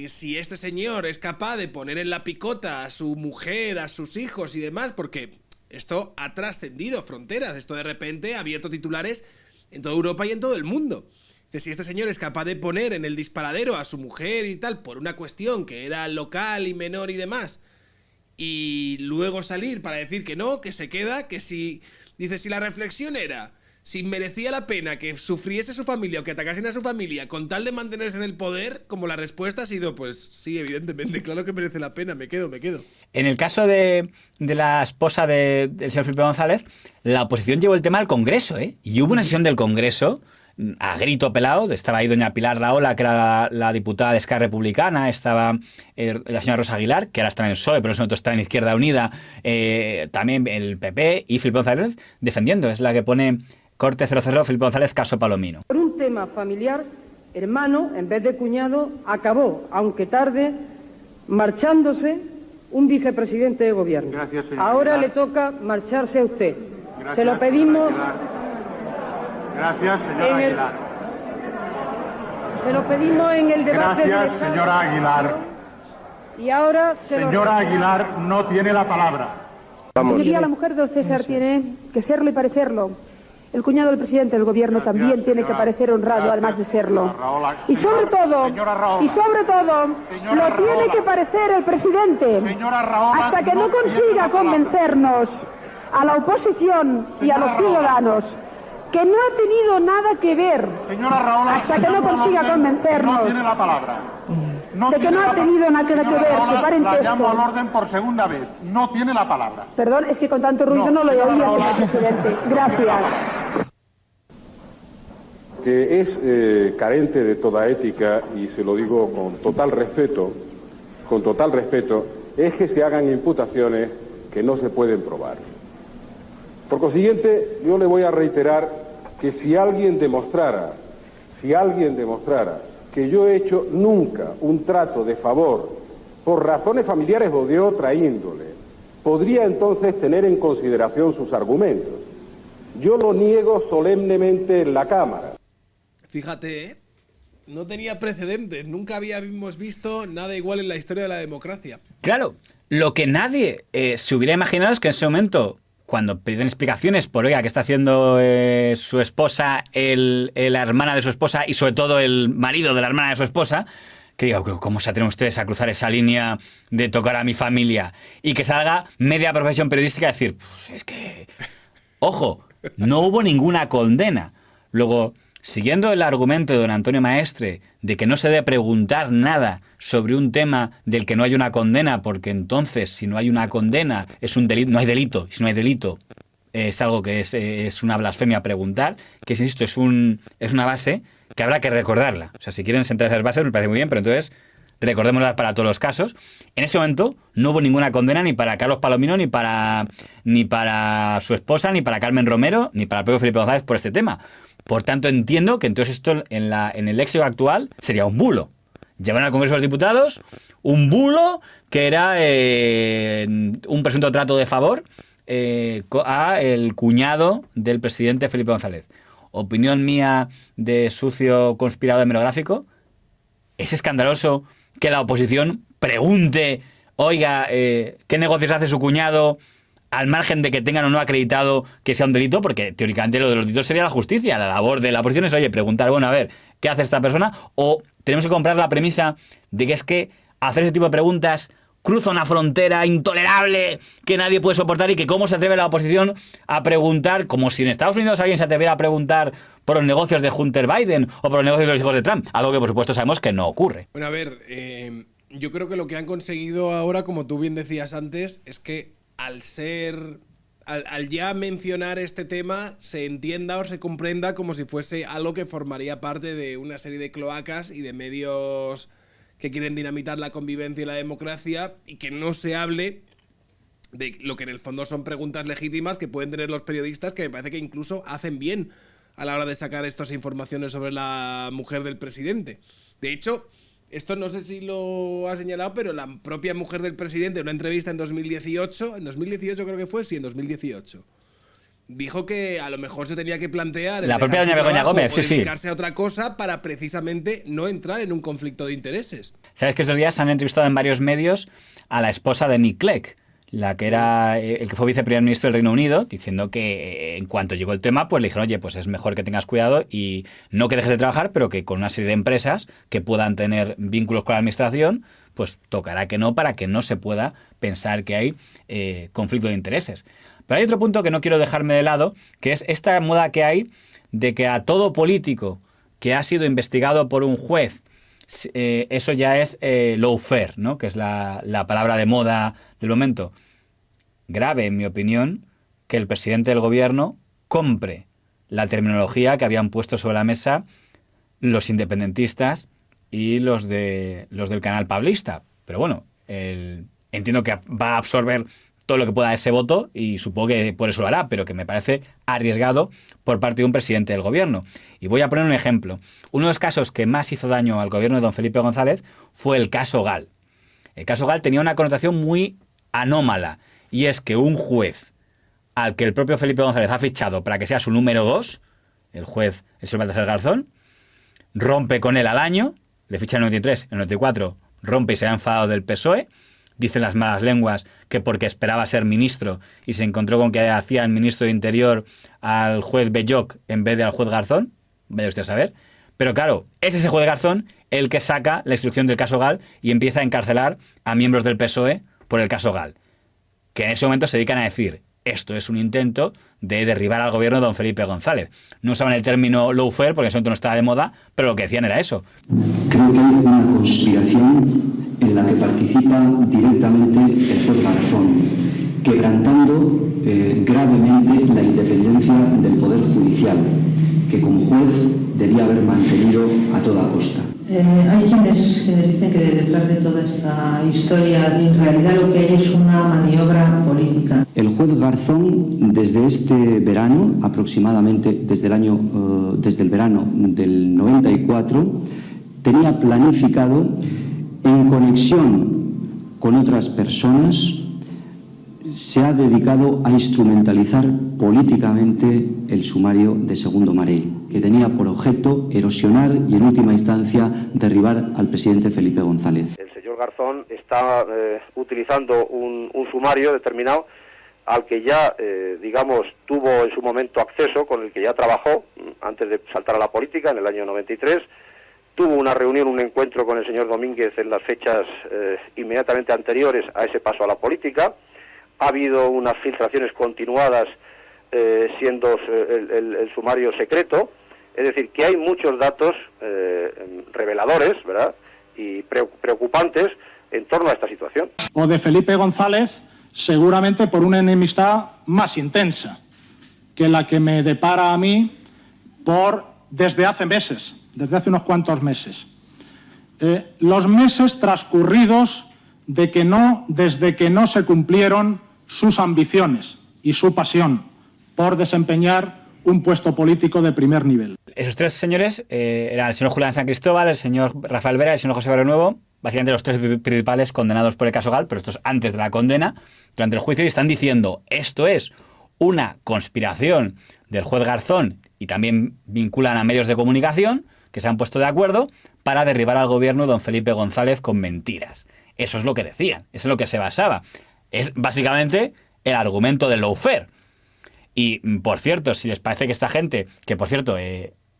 si este señor es capaz de poner en la picota a su mujer, a sus hijos y demás, porque esto ha trascendido fronteras, esto de repente ha abierto titulares en toda Europa y en todo el mundo. Dice, si este señor es capaz de poner en el disparadero a su mujer y tal, por una cuestión que era local y menor y demás, y luego salir para decir que no, que se queda, que si... Dice, si la reflexión era si merecía la pena que sufriese su familia o que atacasen a su familia con tal de mantenerse en el poder, como la respuesta ha sido, pues sí, evidentemente, claro que merece la pena, me quedo. En el caso de la esposa del señor Felipe González, la oposición llevó el tema al Congreso, ¿eh? Y hubo una sesión del Congreso a grito pelado. Estaba ahí doña Pilar Rahola, que era la diputada de Esquerra Republicana, estaba la señora Rosa Aguilar, que ahora está en el PSOE, pero en ese momento está en Izquierda Unida, también el PP, y Felipe González defendiendo. Es la que pone corte 00, Felipe González, caso Palomino. Por un tema familiar, hermano, en vez de cuñado, acabó, aunque tarde, marchándose un vicepresidente de gobierno. Gracias, ahora Aguilar. le toca marcharse a usted. Gracias, se lo pedimos. Gracias, señora Aguilar. Se lo pedimos en el debate. Gracias, señora Aguilar. Y ahora Señora Aguilar no tiene la palabra. Diría la mujer de César tiene que serlo y parecerlo. El cuñado del presidente del gobierno también tiene que parecer honrado, además de serlo. Y sobre todo, lo tiene que parecer el presidente. Hasta que no consiga convencernos a la oposición y a los ciudadanos que no ha tenido nada que ver, hasta que no consiga convencernos de que no ha tenido nada que ver, que paren La llamo esto. al orden por segunda vez. No tiene la palabra. Perdón, es que con tanto ruido no lo oía, señor presidente. Gracias. Que es carente de toda ética, y se lo digo con total respeto, es que se hagan imputaciones que no se pueden probar. Por consiguiente, yo le voy a reiterar que si alguien demostrara que yo he hecho nunca un trato de favor por razones familiares o de otra índole, podría entonces tener en consideración sus argumentos. Yo lo niego solemnemente en la Cámara. Fíjate, no tenía precedentes, nunca habíamos visto nada igual en la historia de la democracia. Claro, lo que nadie se hubiera imaginado es que en ese momento, cuando piden explicaciones por, oiga, qué está haciendo su esposa, la hermana de su esposa y sobre todo el marido de la hermana de su esposa, que diga, ¿cómo se atreven ustedes a cruzar esa línea de tocar a mi familia? Y que salga media profesión periodística a decir, pues es que, ojo, no hubo ninguna condena. Luego, siguiendo el argumento de don Antonio Maestre de que no se debe preguntar nada sobre un tema del que no hay una condena, porque entonces si no hay una condena es un delito, no hay delito, si no hay delito es algo que es una blasfemia preguntar, que insisto, es una base que habrá que recordarla. O sea, si quieren sentar esas bases me parece muy bien, pero entonces recordémoslas para todos los casos. En ese momento no hubo ninguna condena ni para Carlos Palomino, ni para su esposa, ni para Carmen Romero, ni para el propio Felipe González por este tema. Por tanto, entiendo que entonces esto en el léxico actual sería un bulo. Llevaron al Congreso de los Diputados un bulo que era un presunto trato de favor a el cuñado del presidente Felipe González. Opinión mía de sucio conspirado hemerográfico. Es escandaloso que la oposición pregunte, oiga, ¿qué negocios hace su cuñado? Al margen de que tengan o no acreditado que sea un delito, porque teóricamente lo de los delitos sería la justicia. La labor de la oposición es, oye, preguntar, bueno, a ver, ¿qué hace esta persona? O tenemos que comprar la premisa de que es que hacer ese tipo de preguntas cruza una frontera intolerable que nadie puede soportar y que cómo se atreve la oposición a preguntar, como si en Estados Unidos alguien se atreviera a preguntar por los negocios de Hunter Biden o por los negocios de los hijos de Trump, algo que por supuesto sabemos que no ocurre. Bueno, a ver, yo creo que lo que han conseguido ahora, como tú bien decías antes, es que al ya mencionar este tema se entienda o se comprenda como si fuese algo que formaría parte de una serie de cloacas y de medios que quieren dinamitar la convivencia y la democracia, y que no se hable de lo que en el fondo son preguntas legítimas que pueden tener los periodistas, que me parece que incluso hacen bien a la hora de sacar estas informaciones sobre la mujer del presidente. De hecho, esto no sé si lo ha señalado, pero la propia mujer del presidente en una entrevista en 2018 creo que fue, sí, en 2018, dijo que a lo mejor se tenía que plantear la propia doña Begoña Gómez, sí, dedicarse a otra cosa para precisamente no entrar en un conflicto de intereses. Sabes que estos días han entrevistado en varios medios a la esposa de Nick Clegg, la que era el que fue viceprimer ministro del Reino Unido, diciendo que en cuanto llegó el tema, pues le dijeron, oye, pues es mejor que tengas cuidado y no que dejes de trabajar, pero que con una serie de empresas que puedan tener vínculos con la administración, pues tocará que no, para que no se pueda pensar que hay conflicto de intereses. Pero hay otro punto que no quiero dejarme de lado, que es esta moda que hay de que a todo político que ha sido investigado por un juez, eso ya es lawfare, ¿no? Que es la palabra de moda del momento. Grave, en mi opinión, que el presidente del gobierno compre la terminología que habían puesto sobre la mesa los independentistas y los del canal pablista. Pero bueno, entiendo que va a absorber todo lo que pueda ese voto y supongo que por eso lo hará, pero que me parece arriesgado por parte de un presidente del gobierno. Y voy a poner un ejemplo. Uno de los casos que más hizo daño al gobierno de don Felipe González fue el caso Gal. El caso Gal tenía una connotación muy anómala, y es que un juez al que el propio Felipe González ha fichado para que sea su número 2, el juez el señor Baltasar Garzón, rompe con él al año, le ficha en el 93, en el 94 rompe y se ha enfadado del PSOE. Dicen las malas lenguas que porque esperaba ser ministro y se encontró con que hacía el ministro de Interior al juez Belloc en vez de al juez Garzón. Vaya usted a saber. Pero claro, es ese juez Garzón el que saca la instrucción del caso Gal y empieza a encarcelar a miembros del PSOE por el caso Gal, que en ese momento se dedican a decir: esto es un intento de derribar al gobierno de don Felipe González. No usaban el término lawfare porque en ese momento no estaba de moda, pero lo que decían era eso. Creo que hay una conspiración en la que participa directamente el juez Garzón, quebrantando gravemente la independencia del Poder Judicial, que como juez debía haber mantenido a toda costa. Hay quienes dicen que detrás de toda esta historia en realidad lo que hay es una maniobra política. El juez Garzón, desde este verano, aproximadamente desde el verano del 94, tenía planificado, en conexión con otras personas, se ha dedicado a instrumentalizar políticamente el sumario de Segundo Marey, que tenía por objeto erosionar y, en última instancia, derribar al presidente Felipe González. El señor Garzón está utilizando un sumario determinado al que ya, tuvo en su momento acceso, con el que ya trabajó antes de saltar a la política en el año 93. Tuvo una reunión, un encuentro con el señor Domínguez en las fechas inmediatamente anteriores a ese paso a la política. Ha habido unas filtraciones continuadas siendo el sumario secreto. Es decir, que hay muchos datos reveladores, ¿verdad?, y preocupantes en torno a esta situación. O de Felipe González, seguramente por una enemistad más intensa que la que me depara a mí desde hace meses, desde hace unos cuantos meses. Los meses transcurridos desde que no se cumplieron sus ambiciones y su pasión por desempeñar un puesto político de primer nivel. Esos tres señores eran el señor Julián San Cristóbal, el señor Rafael Vera y el señor José Barrionuevo, básicamente los tres principales condenados por el caso Gal, pero estos antes de la condena, durante el juicio, y están diciendo: esto es una conspiración del juez Garzón, y también vinculan a medios de comunicación que se han puesto de acuerdo para derribar al gobierno de don Felipe González con mentiras. Eso es lo que decían, eso es lo que se basaba. Es básicamente el argumento del lawfare. Y, por cierto, si les parece que esta gente, que por cierto,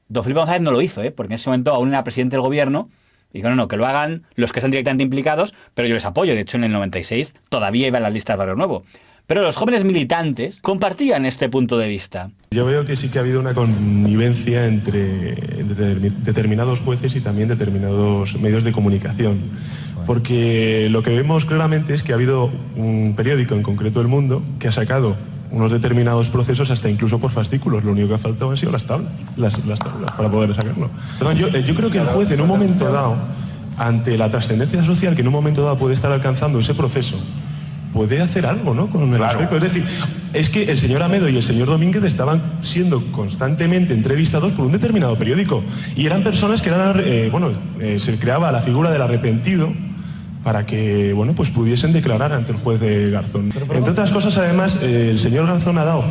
don Felipe González no lo hizo, porque en ese momento aún era presidente del gobierno, Y digo, no, que lo hagan los que están directamente implicados, pero yo les apoyo. De hecho, en el 96 todavía iba en las listas de Barrio Nuevo. Pero los jóvenes militantes compartían este punto de vista. Yo veo que sí que ha habido una connivencia entre determinados jueces y también determinados medios de comunicación. Porque lo que vemos claramente es que ha habido un periódico, en concreto El Mundo, que ha sacado unos determinados procesos hasta incluso por fascículos. Lo único que ha faltado han sido las tablas para poder sacarlo. Yo creo que el juez en un momento dado, ante la trascendencia social que en un momento dado puede estar alcanzando ese proceso, puede hacer algo, ¿no?, con el aspecto. Es decir, es que el señor Amedo y el señor Domínguez estaban siendo constantemente entrevistados por un determinado periódico y eran personas que eran, se creaba la figura del arrepentido para que, pues pudiesen declarar ante el juez de Garzón. Entre otras cosas, además, el señor Garzón ha dado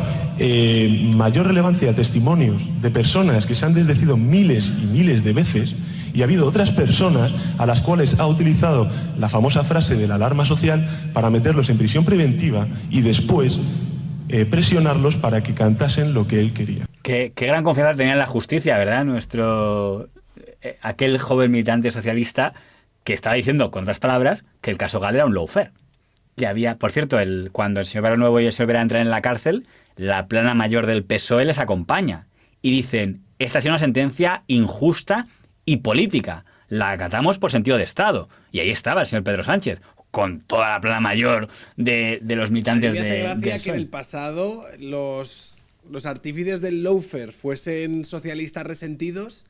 mayor relevancia a testimonios de personas que se han desdecido miles y miles de veces, y ha habido otras personas a las cuales ha utilizado la famosa frase de la alarma social para meterlos en prisión preventiva y después presionarlos para que cantasen lo que él quería. Qué gran confianza tenía en la justicia, ¿verdad? Aquel joven militante socialista que estaba diciendo, con otras palabras, que el caso Gal era un lawfare. Que había, por cierto, cuando el señor Barrio Nuevo y el señor Vera entran en la cárcel, la plana mayor del PSOE les acompaña. Y dicen, esta ha sido una sentencia injusta y política. La acatamos por sentido de Estado. Y ahí estaba el señor Pedro Sánchez, con toda la plana mayor de los militantes de... Me hace gracia que en el pasado los artífices del lawfare fuesen socialistas resentidos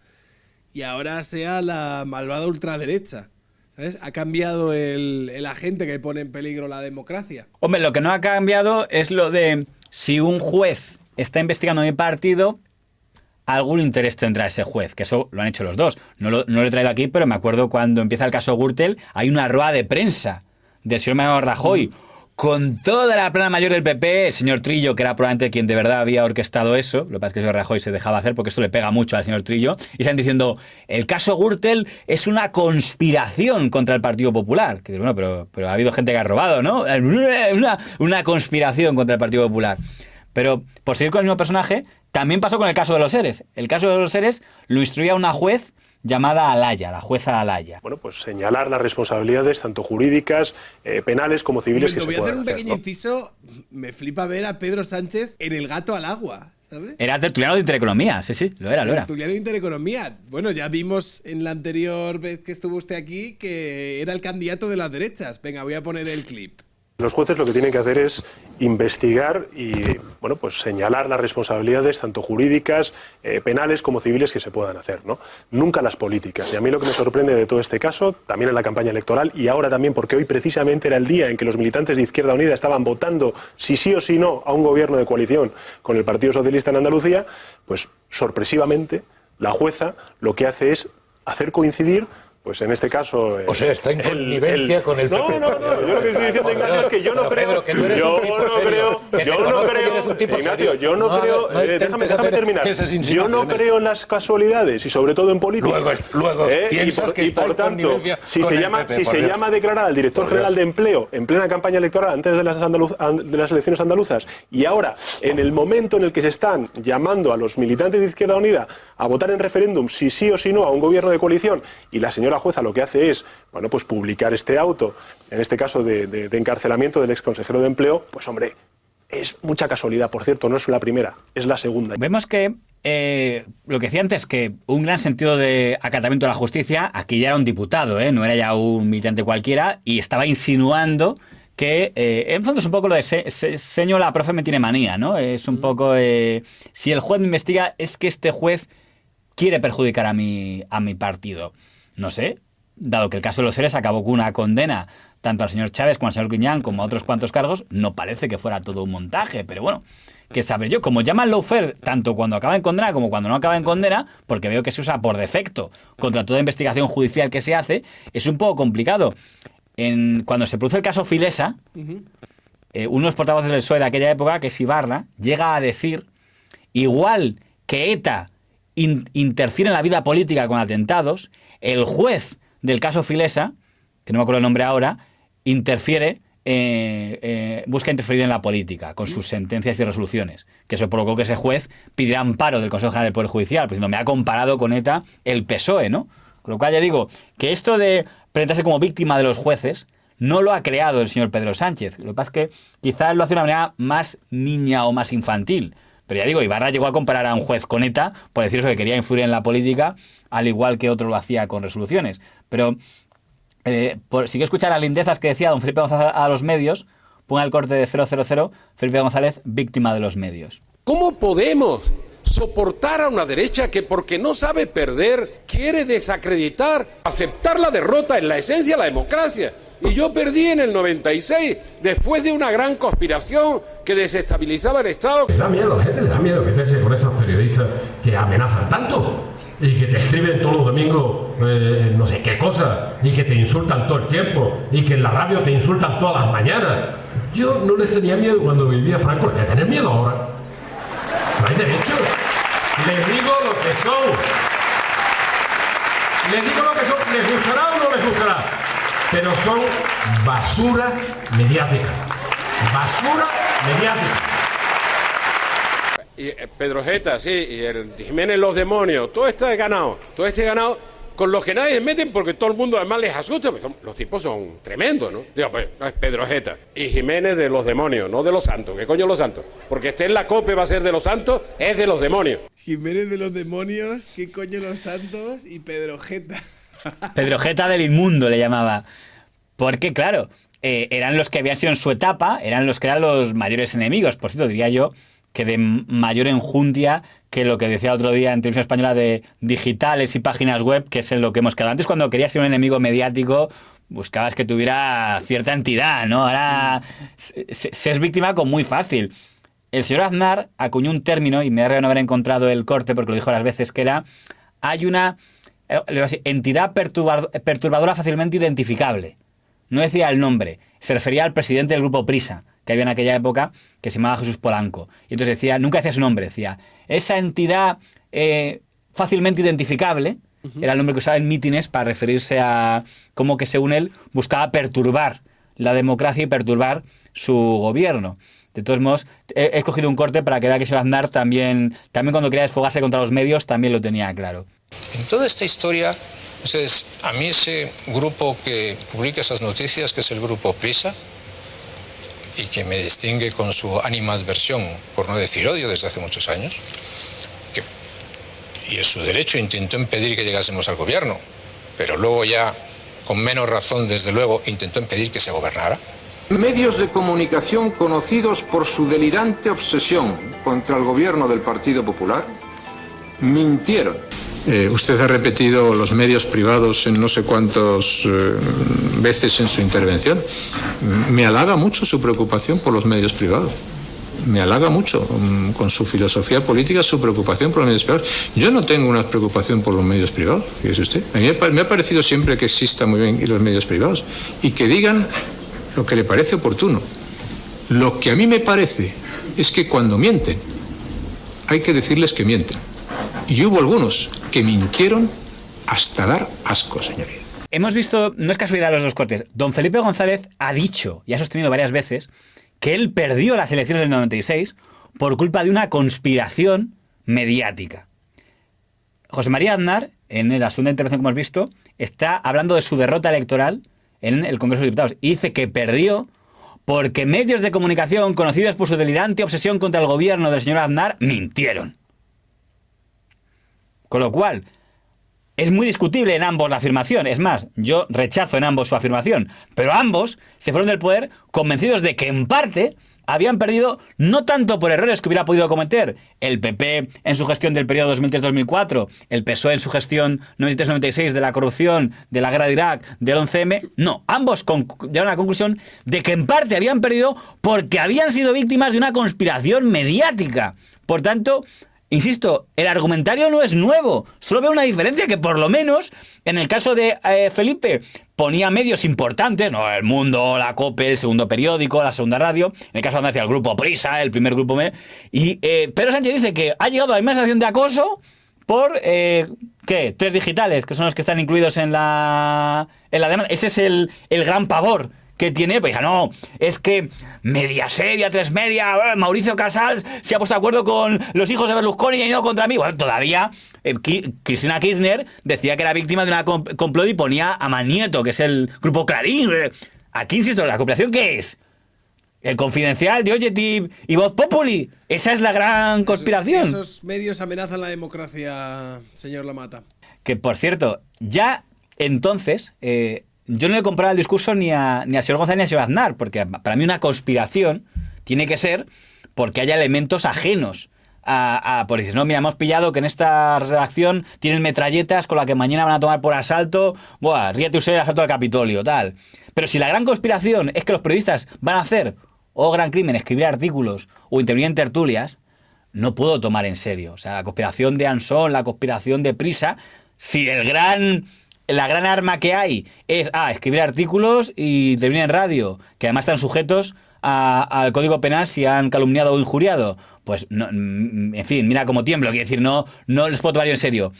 y ahora sea la malvada ultraderecha. ¿Sabes? Ha cambiado el agente que pone en peligro la democracia. Hombre, lo que no ha cambiado es lo de si un juez está investigando mi partido, algún interés tendrá ese juez, que eso lo han hecho los dos. No lo he traído aquí, pero me acuerdo cuando empieza el caso Gürtel, hay una rueda de prensa del señor Mariano Rajoy con toda la plana mayor del PP, el señor Trillo, que era probablemente quien de verdad había orquestado eso. Lo que pasa es que el señor Rajoy se dejaba hacer porque esto le pega mucho al señor Trillo, y están diciendo, el caso Gürtel es una conspiración contra el Partido Popular. Que bueno, pero ha habido gente que ha robado, ¿no? Una conspiración contra el Partido Popular. Pero, por seguir con el mismo personaje, también pasó con el caso de los seres. El caso de los seres lo instruía una juez llamada Alaya, la jueza Alaya. Pues señalar las responsabilidades tanto jurídicas, penales como civiles que se puedan hacer. Voy a hacer un pequeño inciso. Me flipa ver a Pedro Sánchez en El gato al agua, ¿sabes? Era tertuliano de Intereconomía, sí, lo era. Tertuliano de Intereconomía. Bueno, ya vimos en la anterior vez que estuvo usted aquí que era el candidato de las derechas. Venga, voy a poner el clip. Los jueces lo que tienen que hacer es investigar y señalar las responsabilidades tanto jurídicas, penales como civiles que se puedan hacer, ¿no? Nunca las políticas. Y a mí lo que me sorprende de todo este caso, también en la campaña electoral y ahora también porque hoy precisamente era el día en que los militantes de Izquierda Unida estaban votando si sí o si no a un gobierno de coalición con el Partido Socialista en Andalucía, pues sorpresivamente la jueza lo que hace es hacer coincidir, pues en este caso... o sea, está en connivencia con el PP. No, yo lo que estoy diciendo, Ignacio, es que yo no creo... Déjame terminar. Yo no creo en las casualidades y sobre todo en política. Luego piensas que está en connivencia si se llama a declarar al director general de Empleo en plena campaña electoral antes de las elecciones andaluzas y ahora, en el momento en el que se están llamando a los militantes de Izquierda Unida a votar en referéndum si sí o si no a un gobierno de coalición y la señora jueza lo que hace es, publicar este auto, en este caso de encarcelamiento del exconsejero de Empleo, pues hombre, es mucha casualidad. Por cierto, no es la primera, es la segunda. Vemos que lo que decía antes, que un gran sentido de acatamiento a la justicia, aquí ya era un diputado, no era ya un militante cualquiera, y estaba insinuando que, en fondo es un poco lo de señor, la profe me tiene manía, ¿no? Es un poco, si el juez me investiga, es que este juez quiere perjudicar a mi partido. No sé, dado que el caso de los seres acabó con una condena tanto al señor Chávez como al señor Griñán como a otros cuantos cargos, no parece que fuera todo un montaje, pero bueno, que sabré yo, como llaman lawfare tanto cuando acaba en condena como cuando no acaba en condena, porque veo que se usa por defecto contra toda investigación judicial que se hace, es un poco complicado. Cuando se produce el caso Filesa, uno de los portavoces del PSOE de aquella época, que es Ibarra, llega a decir, igual que ETA interfiere en la vida política con atentados, el juez del caso Filesa, que no me acuerdo el nombre ahora, busca interferir en la política con sus sentencias y resoluciones, que eso provocó que ese juez pidiera amparo del Consejo General del Poder Judicial, pues no me ha comparado con ETA el PSOE, ¿no? Con lo cual ya digo que esto de presentarse como víctima de los jueces no lo ha creado el señor Pedro Sánchez. Lo que pasa es que quizás lo hace de una manera más niña o más infantil. Pero ya digo, Ibarra llegó a comparar a un juez con ETA por decir eso, que quería influir en la política, al igual que otro lo hacía con resoluciones. Pero si quiero escuchar las lindezas que decía don Felipe González a los medios, ponga el corte de 000, Felipe González, víctima de los medios. ¿Cómo podemos soportar a una derecha que porque no sabe perder quiere desacreditar, aceptar la derrota en la esencia de la democracia? Y yo perdí en el 96, después de una gran conspiración que desestabilizaba el Estado. Le da miedo a la gente, le da miedo meterse con estos periodistas que amenazan tanto y que te escriben todos los domingos no sé qué cosa y que te insultan todo el tiempo y que en la radio te insultan todas las mañanas. Yo no les tenía miedo cuando vivía Franco, les voy a tener miedo ahora. No hay derecho. Les digo lo que son. Les digo lo que son. ¿Les gustará o no les gustará? Pero son basura mediática. Basura mediática. Y Pedro Jeta, sí, y el Jiménez los demonios, todo este ganado con los que nadie se meten porque todo el mundo además les asusta, porque los tipos son tremendos, ¿no? Digo, pues es Pedro Jeta y Jiménez de los demonios, no de los santos. ¿Qué coño los santos? Porque esté en la COPE va a ser de los santos, es de los demonios. Jiménez de los demonios, ¿qué coño los santos? Y Pedro Jeta. Pedro Jeta del inmundo le llamaba. Porque, claro, eran los que habían sido en su etapa, eran los que eran los mayores enemigos. Por cierto, diría yo que de mayor enjundia que lo que decía otro día en Televisión Española de digitales y páginas web, que es en lo que hemos quedado. Antes, cuando querías ser un enemigo mediático, buscabas que tuviera cierta entidad, ¿no? Ahora se es víctima con muy fácil. El señor Aznar acuñó un término, y me da rabia no haber encontrado el corte porque lo dijo las veces, que era, hay una entidad perturbadora fácilmente identificable. No decía el nombre, se refería al presidente del grupo Prisa, que había en aquella época, que se llamaba Jesús Polanco. Y entonces decía, nunca decía su nombre, decía, esa entidad fácilmente identificable, era el nombre que usaba en mítines para referirse a cómo que según él buscaba perturbar la democracia y perturbar su gobierno. De todos modos, he escogido un corte para que vea que el señor Aznar también cuando quería desfogarse contra los medios, también lo tenía claro. En toda esta historia, ustedes, a mí ese grupo que publica esas noticias, que es el grupo Prisa, y que me distingue con su animadversión, por no decir odio, desde hace muchos años, y en su derecho intentó impedir que llegásemos al gobierno, pero luego ya, con menos razón, desde luego, intentó impedir que se gobernara. Medios de comunicación conocidos por su delirante obsesión contra el gobierno del Partido Popular mintieron. Usted ha repetido los medios privados en no sé cuántas veces en su intervención. Me halaga mucho su preocupación por los medios privados. Me halaga mucho con su filosofía política su preocupación por los medios privados. Yo no tengo una preocupación por los medios privados, fíjese usted. A mí me ha parecido siempre que existan muy bien los medios privados y que digan lo que le parece oportuno. Lo que a mí me parece es que cuando mienten hay que decirles que mienten. Y hubo algunos que mintieron hasta dar asco, señoría. Hemos visto, no es casualidad los dos cortes, don Felipe González ha dicho y ha sostenido varias veces que él perdió las elecciones del 96 por culpa de una conspiración mediática. José María Aznar, en la segunda intervención que hemos visto, está hablando de su derrota electoral en el Congreso de Diputados y dice que perdió porque medios de comunicación conocidos por su delirante obsesión contra el gobierno del señor Aznar mintieron. Con lo cual, es muy discutible en ambos la afirmación. Es más, yo rechazo en ambos su afirmación. Pero ambos se fueron del poder convencidos de que en parte habían perdido no tanto por errores que hubiera podido cometer el PP en su gestión del periodo 2003-2004, el PSOE en su gestión 93-96 de la corrupción, de la guerra de Irak, del 11M. No, ambos llegaron a la conclusión de que en parte habían perdido porque habían sido víctimas de una conspiración mediática. Por tanto, insisto, el argumentario no es nuevo, solo veo una diferencia que por lo menos en el caso de Felipe ponía medios importantes, no El Mundo, la COPE, el segundo periódico, la segunda radio, en el caso donde decía el grupo Prisa, el primer grupo y Pedro Sánchez dice que ha llegado a la misma sensación de acoso por, ¿qué? 3 digitales, que son los que están incluidos en la demanda. Ese es el gran pavor que tiene, pues no, es que Mediaset y A3 Media, Mauricio Casals se ha puesto de acuerdo con los hijos de Berlusconi y no contra mí. Bueno, todavía Cristina Kirchner decía que era víctima de una complot y ponía a Manieto, que es el grupo Clarín. Aquí, insisto, ¿la conspiración qué es? El Confidencial, de Objective y Voz Populi. Esa es la gran conspiración. Esos medios amenazan la democracia, señor Lammata. Que, por cierto, ya entonces, yo no le compraba el discurso ni a señor González ni a señor Aznar, porque para mí una conspiración tiene que ser porque haya elementos ajenos por decir, no, mira, hemos pillado que en esta redacción tienen metralletas con la que mañana van a tomar por asalto, buah, ríete usted el asalto al Capitolio, tal. Pero si la gran conspiración es que los periodistas van a hacer, gran crimen, escribir artículos o intervenir en tertulias, no puedo tomar en serio. O sea, la conspiración de Ansón, la conspiración de Prisa, si la gran arma que hay es escribir artículos y intervenir en radio, que además están sujetos al Código Penal si han calumniado o injuriado, pues no, en fin, mira cómo tiemblo, quiero decir, no les puedo tomar yo en serio.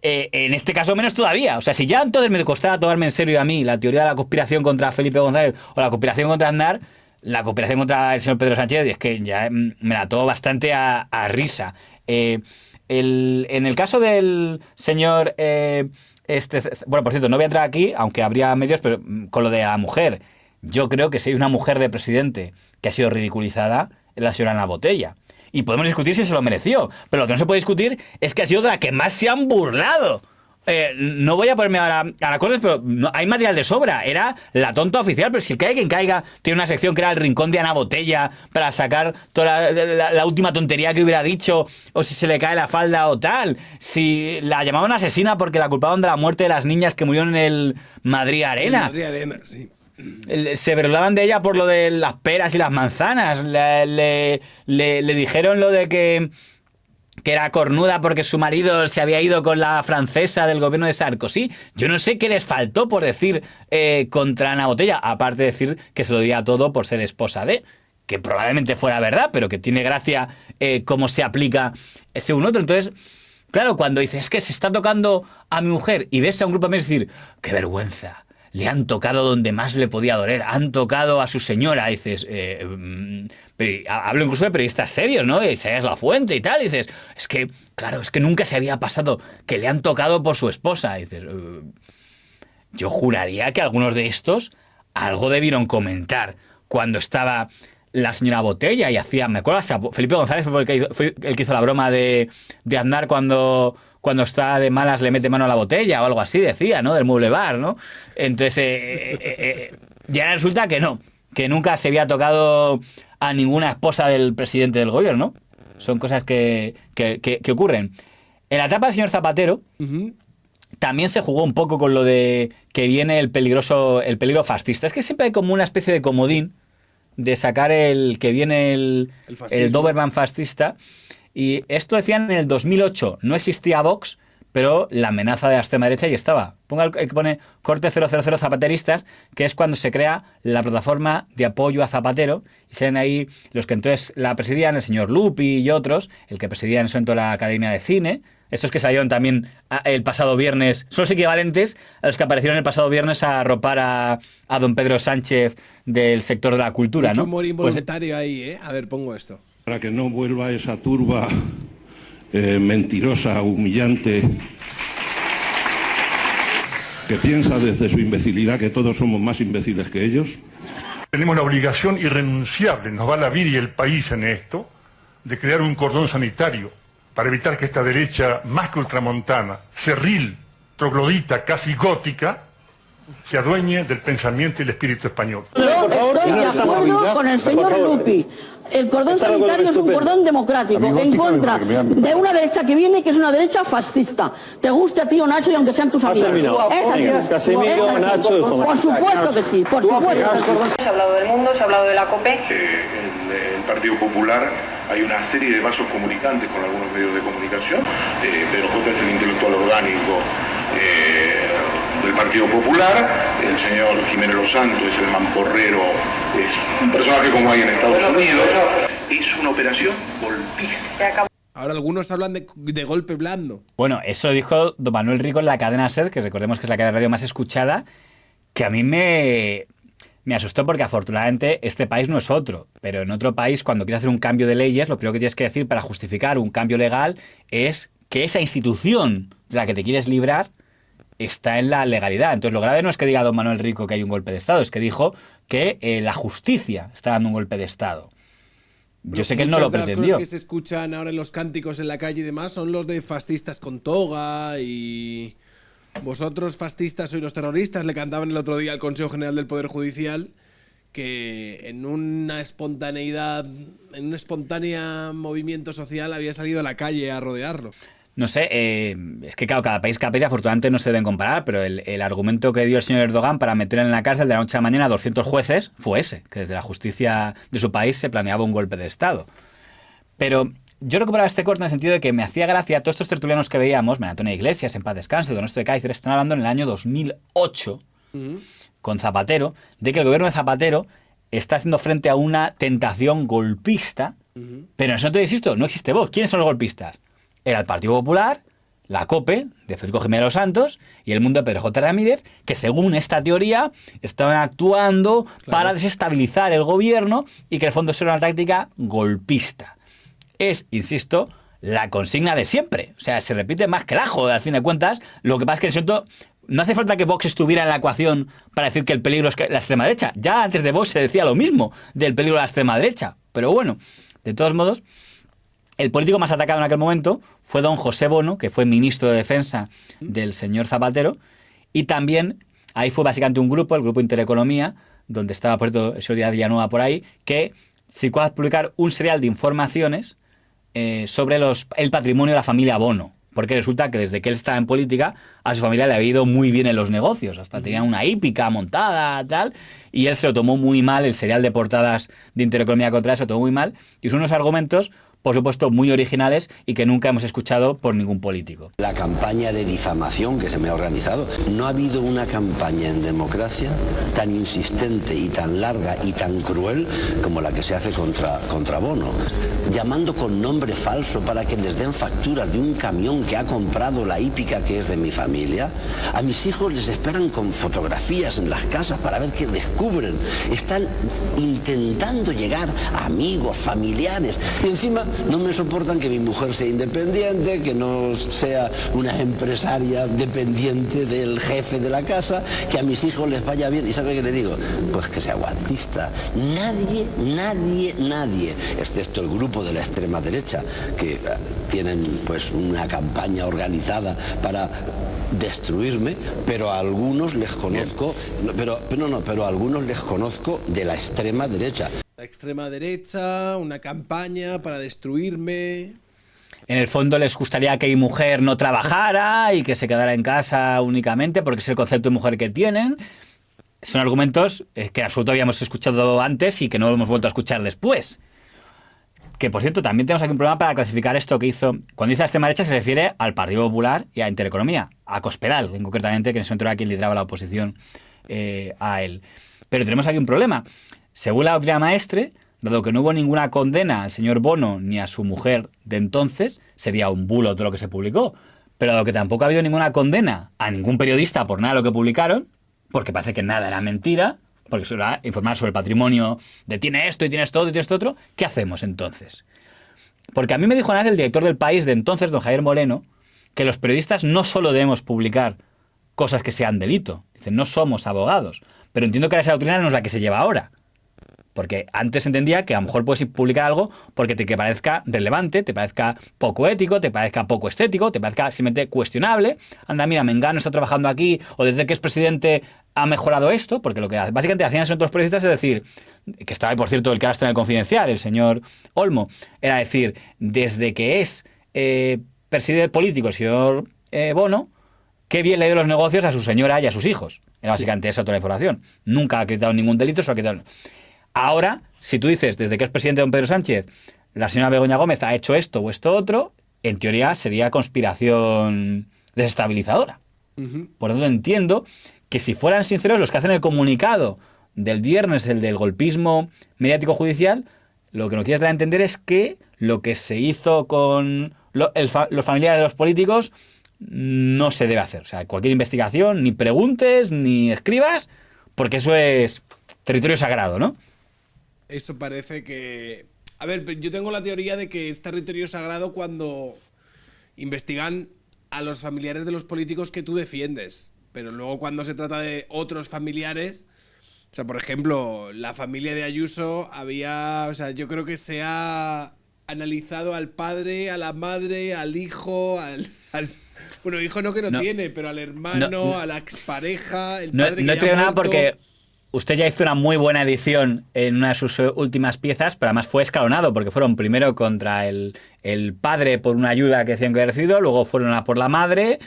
En este caso menos todavía. O sea, si ya entonces me costaba tomarme en serio a mí la teoría de la conspiración contra Felipe González o la conspiración contra Aznar, la conspiración contra el señor Pedro Sánchez es que ya me la tomo bastante a risa. En el caso del señor bueno, por cierto, no voy a entrar aquí, aunque habría medios, pero con lo de la mujer, yo creo que si hay una mujer de presidente que ha sido ridiculizada es la señora Ana Botella. Y podemos discutir si se lo mereció, pero lo que no se puede discutir es que ha sido de la que más se han burlado. No voy a ponerme ahora a la corte, pero hay material de sobra. Era la tonta oficial, pero si cae quien caiga, tiene una sección que era el rincón de Ana Botella para sacar toda la última tontería que hubiera dicho, o si se le cae la falda o tal. Si la llamaban asesina porque la culpaban de la muerte de las niñas que murieron en el Madrid Arena. Madrid Arena, sí. Se burlaban de ella por lo de las peras y las manzanas. Le dijeron lo de que era cornuda porque su marido se había ido con la francesa del gobierno de Sarkozy. Yo no sé qué les faltó por decir contra Ana Botella, aparte de decir que se lo debía todo por ser esposa de, que probablemente fuera verdad, pero que tiene gracia cómo se aplica ese un otro. Entonces, claro, cuando dices, es que se está tocando a mi mujer y ves a un grupo de amigos decir, qué vergüenza, le han tocado donde más le podía doler, han tocado a su señora, y dices, hablo incluso de periodistas serios, ¿no? Isaías Lafuente y tal, y dices, es que, claro, es que nunca se había pasado que le han tocado por su esposa, y dices, yo juraría que algunos de estos algo debieron comentar cuando estaba la señora Botella y hacía, me acuerdo hasta Felipe González fue el que hizo la broma de Aznar cuando está de malas le mete mano a la botella o algo así, decía, ¿no? Del mueble bar, ¿no? Entonces, ya resulta que no, que nunca se había tocado a ninguna esposa del presidente del gobierno, ¿no? Son cosas que ocurren. En la etapa del señor Zapatero, también se jugó un poco con lo de que viene el peligro fascista. Es que siempre hay como una especie de comodín de sacar que viene el Doberman fascista. Y esto decían en el 2008, no existía Vox, pero la amenaza de la extrema derecha ahí estaba. Ponga el que pone corte 000 zapateristas, que es cuando se crea la plataforma de apoyo a Zapatero, y salen ahí los que entonces la presidían, el señor Lupi y otros, el que presidía en ese momento la Academia de Cine, estos que salieron también el pasado viernes, son los equivalentes a los que aparecieron el pasado viernes a arropar a don Pedro Sánchez del sector de la cultura, mucho ¿no? humor involuntario ahí, ¿eh? A ver, pongo esto. Para que no vuelva esa turba mentirosa, humillante, que piensa desde su imbecilidad que todos somos más imbéciles que ellos. Tenemos la obligación irrenunciable, nos va la vida y el país en esto, de crear un cordón sanitario para evitar que esta derecha, más que ultramontana, cerril, troglodita, casi gótica, se adueñe del pensamiento y el espíritu español. Yo estoy de acuerdo con el señor Lupi. El cordón sanitario es un cordón democrático en contra de una derecha que viene, que es una derecha fascista. Te guste a ti o Nacho, y aunque sean tus amigos. Es así. Casemiro, Nacho, por supuesto que sí, por supuesto. Se ha hablado del mundo, se ha hablado de la COPE. En el Partido Popular hay una serie de vasos comunicantes con algunos medios de comunicación. Pedro J. es el intelectual orgánico del Partido Popular, el señor Jiménez Los Santos es el mamporrero, es un personaje como hay en Estados Unidos. Es una operación golpista. Ahora algunos hablan de golpe blando. Bueno, eso dijo don Manuel Rico en la cadena SER, que recordemos que es la cadena de radio más escuchada, que a mí me Me asustó porque afortunadamente este país no es otro, pero en otro país cuando quieres hacer un cambio de leyes, lo primero que tienes que decir para justificar un cambio legal es que esa institución de la que te quieres librar está en la legalidad. Entonces lo grave no es que diga don Manuel Rico que hay un golpe de Estado, es que dijo que la justicia está dando un golpe de Estado. Yo sé que él no lo pretendió. Las cosas que se escuchan ahora en los cánticos en la calle y demás son los de fascistas con toga y... Vosotros, fascistas, sois los terroristas, le cantaban el otro día al Consejo General del Poder Judicial que en una espontaneidad, en un espontáneo movimiento social había salido a la calle a rodearlo. No sé, es que claro, cada país afortunadamente no se deben comparar, pero el argumento que dio el señor Erdogan para meter en la cárcel de la noche a la mañana a 200 jueces fue ese, que desde la justicia de su país se planeaba un golpe de Estado. Pero... yo recuperaba este corte en el sentido de que me hacía gracia todos estos tertulianos que veíamos, María Antonia Iglesias, en paz descanse, Donoso de Cáceres, están hablando en el año 2008 con Zapatero, de que el gobierno de Zapatero está haciendo frente a una tentación golpista, pero en eso no existe Vox. ¿Quiénes son los golpistas? Era el Partido Popular, la COPE, de Federico Jiménez de los Santos, y el Mundo de Pedro J. Ramírez, que según esta teoría estaban actuando para desestabilizar el gobierno y que en el fondo era una táctica golpista. Es, insisto, la consigna de siempre. O sea, se repite más que el ajo, al fin de cuentas. Lo que pasa es que no hace falta que Vox estuviera en la ecuación para decir que el peligro es la extrema derecha. Ya antes de Vox se decía lo mismo del peligro de la extrema derecha. Pero bueno, de todos modos, el político más atacado en aquel momento fue don José Bono, que fue ministro de Defensa del señor Zapatero. Y también ahí fue básicamente un grupo, el Grupo Intereconomía, donde estaba, por ejemplo, el señor Díaz Villanueva por ahí, que se iba a publicar un serial de informaciones sobre el patrimonio de la familia Bono, porque resulta que desde que él estaba en política a su familia le había ido muy bien en los negocios, hasta tenía una hípica montada, tal, y él se lo tomó muy mal, el serial de portadas de Intereconomía contra él se lo tomó muy mal, y son unos argumentos, por supuesto, muy originales y que nunca hemos escuchado por ningún político. La campaña de difamación que se me ha organizado, no ha habido una campaña en democracia tan insistente y tan larga y tan cruel como la que se hace contra Bono, llamando con nombre falso para que les den facturas de un camión que ha comprado la hípica que es de mi familia. A mis hijos les esperan con fotografías en las casas para ver qué descubren. Están intentando llegar a amigos, familiares, y encima no me soportan que mi mujer sea independiente, que no sea una empresaria dependiente del jefe de la casa, que a mis hijos les vaya bien. ¿Y sabe qué le digo? Pues que sea guantista. Nadie, excepto el grupo de la extrema derecha, que tienen pues una campaña organizada para destruirme, pero a algunos les conozco, pero a algunos les conozco de la extrema derecha. La extrema derecha, una campaña para destruirme. En el fondo les gustaría que mi mujer no trabajara y que se quedara en casa únicamente porque es el concepto de mujer que tienen. Son argumentos que en absoluto habíamos escuchado antes y que no hemos vuelto a escuchar después. Que, por cierto, también tenemos aquí un problema para clasificar esto que hizo. Cuando dice la extrema derecha se refiere al Partido Popular y a Intereconomía, a Cospedal, concretamente, que en ese momento era quien lideraba la oposición a él. Pero tenemos aquí un problema. Según la doctrina maestre, dado que no hubo ninguna condena al señor Bono ni a su mujer de entonces, sería un bulo todo lo que se publicó. Pero dado que tampoco ha habido ninguna condena a ningún periodista por nada de lo que publicaron, porque parece que nada era mentira, porque se va a informar sobre el patrimonio de tiene esto y tienes todo y tienes esto otro, ¿qué hacemos entonces? Porque a mí me dijo una vez el director del País de entonces, don Javier Moreno, que los periodistas no solo debemos publicar cosas que sean delito. Dicen, no somos abogados. Pero entiendo que esa doctrina no es la que se lleva ahora. Porque antes entendía que a lo mejor puedes publicar algo porque te parezca relevante, te parezca poco ético, te parezca poco estético, te parezca simplemente cuestionable. Anda, mira, Mengano está trabajando aquí, o desde que es presidente ha mejorado esto, porque lo que básicamente hacían esos otros periodistas es decir, que estaba ahí, por cierto, el que ahora está en el Confidencial, el señor Olmo, era decir, desde que es presidente político el señor Bono, qué bien le dio los negocios a su señora y a sus hijos. Era básicamente esa toda la información. Nunca ha acreditado ningún delito, solo ha acreditado. Ahora, si tú dices, desde que es presidente don Pedro Sánchez, la señora Begoña Gómez ha hecho esto o esto otro, en teoría sería conspiración desestabilizadora. Por lo tanto, entiendo que si fueran sinceros los que hacen el comunicado del viernes, el del golpismo mediático judicial, lo que no quieres dar a entender es que lo que se hizo con los familiares de los políticos no se debe hacer. O sea, cualquier investigación, ni preguntes, ni escribas, porque eso es territorio sagrado, ¿no? Eso parece que... A ver, yo tengo la teoría de que es territorio sagrado cuando investigan a los familiares de los políticos que tú defiendes. Pero luego cuando se trata de otros familiares... O sea, por ejemplo, la familia de Ayuso había... O sea, yo creo que se ha analizado al padre, a la madre, al hijo, bueno, hijo no tiene, pero al hermano, a la expareja, el padre que no ya traigo nada muerto. porque usted ya hizo una muy buena edición en una de sus últimas piezas, pero además fue escalonado, porque fueron primero contra el padre por una ayuda que decían que había recibido, luego fueron a por la madre,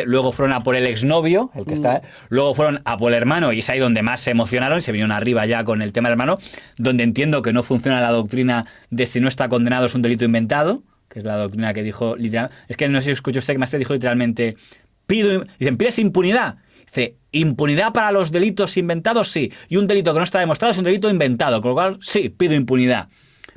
luego fueron a por el exnovio, el que está, luego fueron a por el hermano, y es ahí donde más se emocionaron y se vinieron arriba ya con el tema del hermano, donde entiendo que no funciona la doctrina de si no está condenado es un delito inventado, que es la doctrina que dijo literalmente, es que no sé si escuchó usted que más te dijo literalmente, pides impunidad. Dice, impunidad para los delitos inventados, sí. Y un delito que no está demostrado es un delito inventado. Con lo cual, sí, pido impunidad.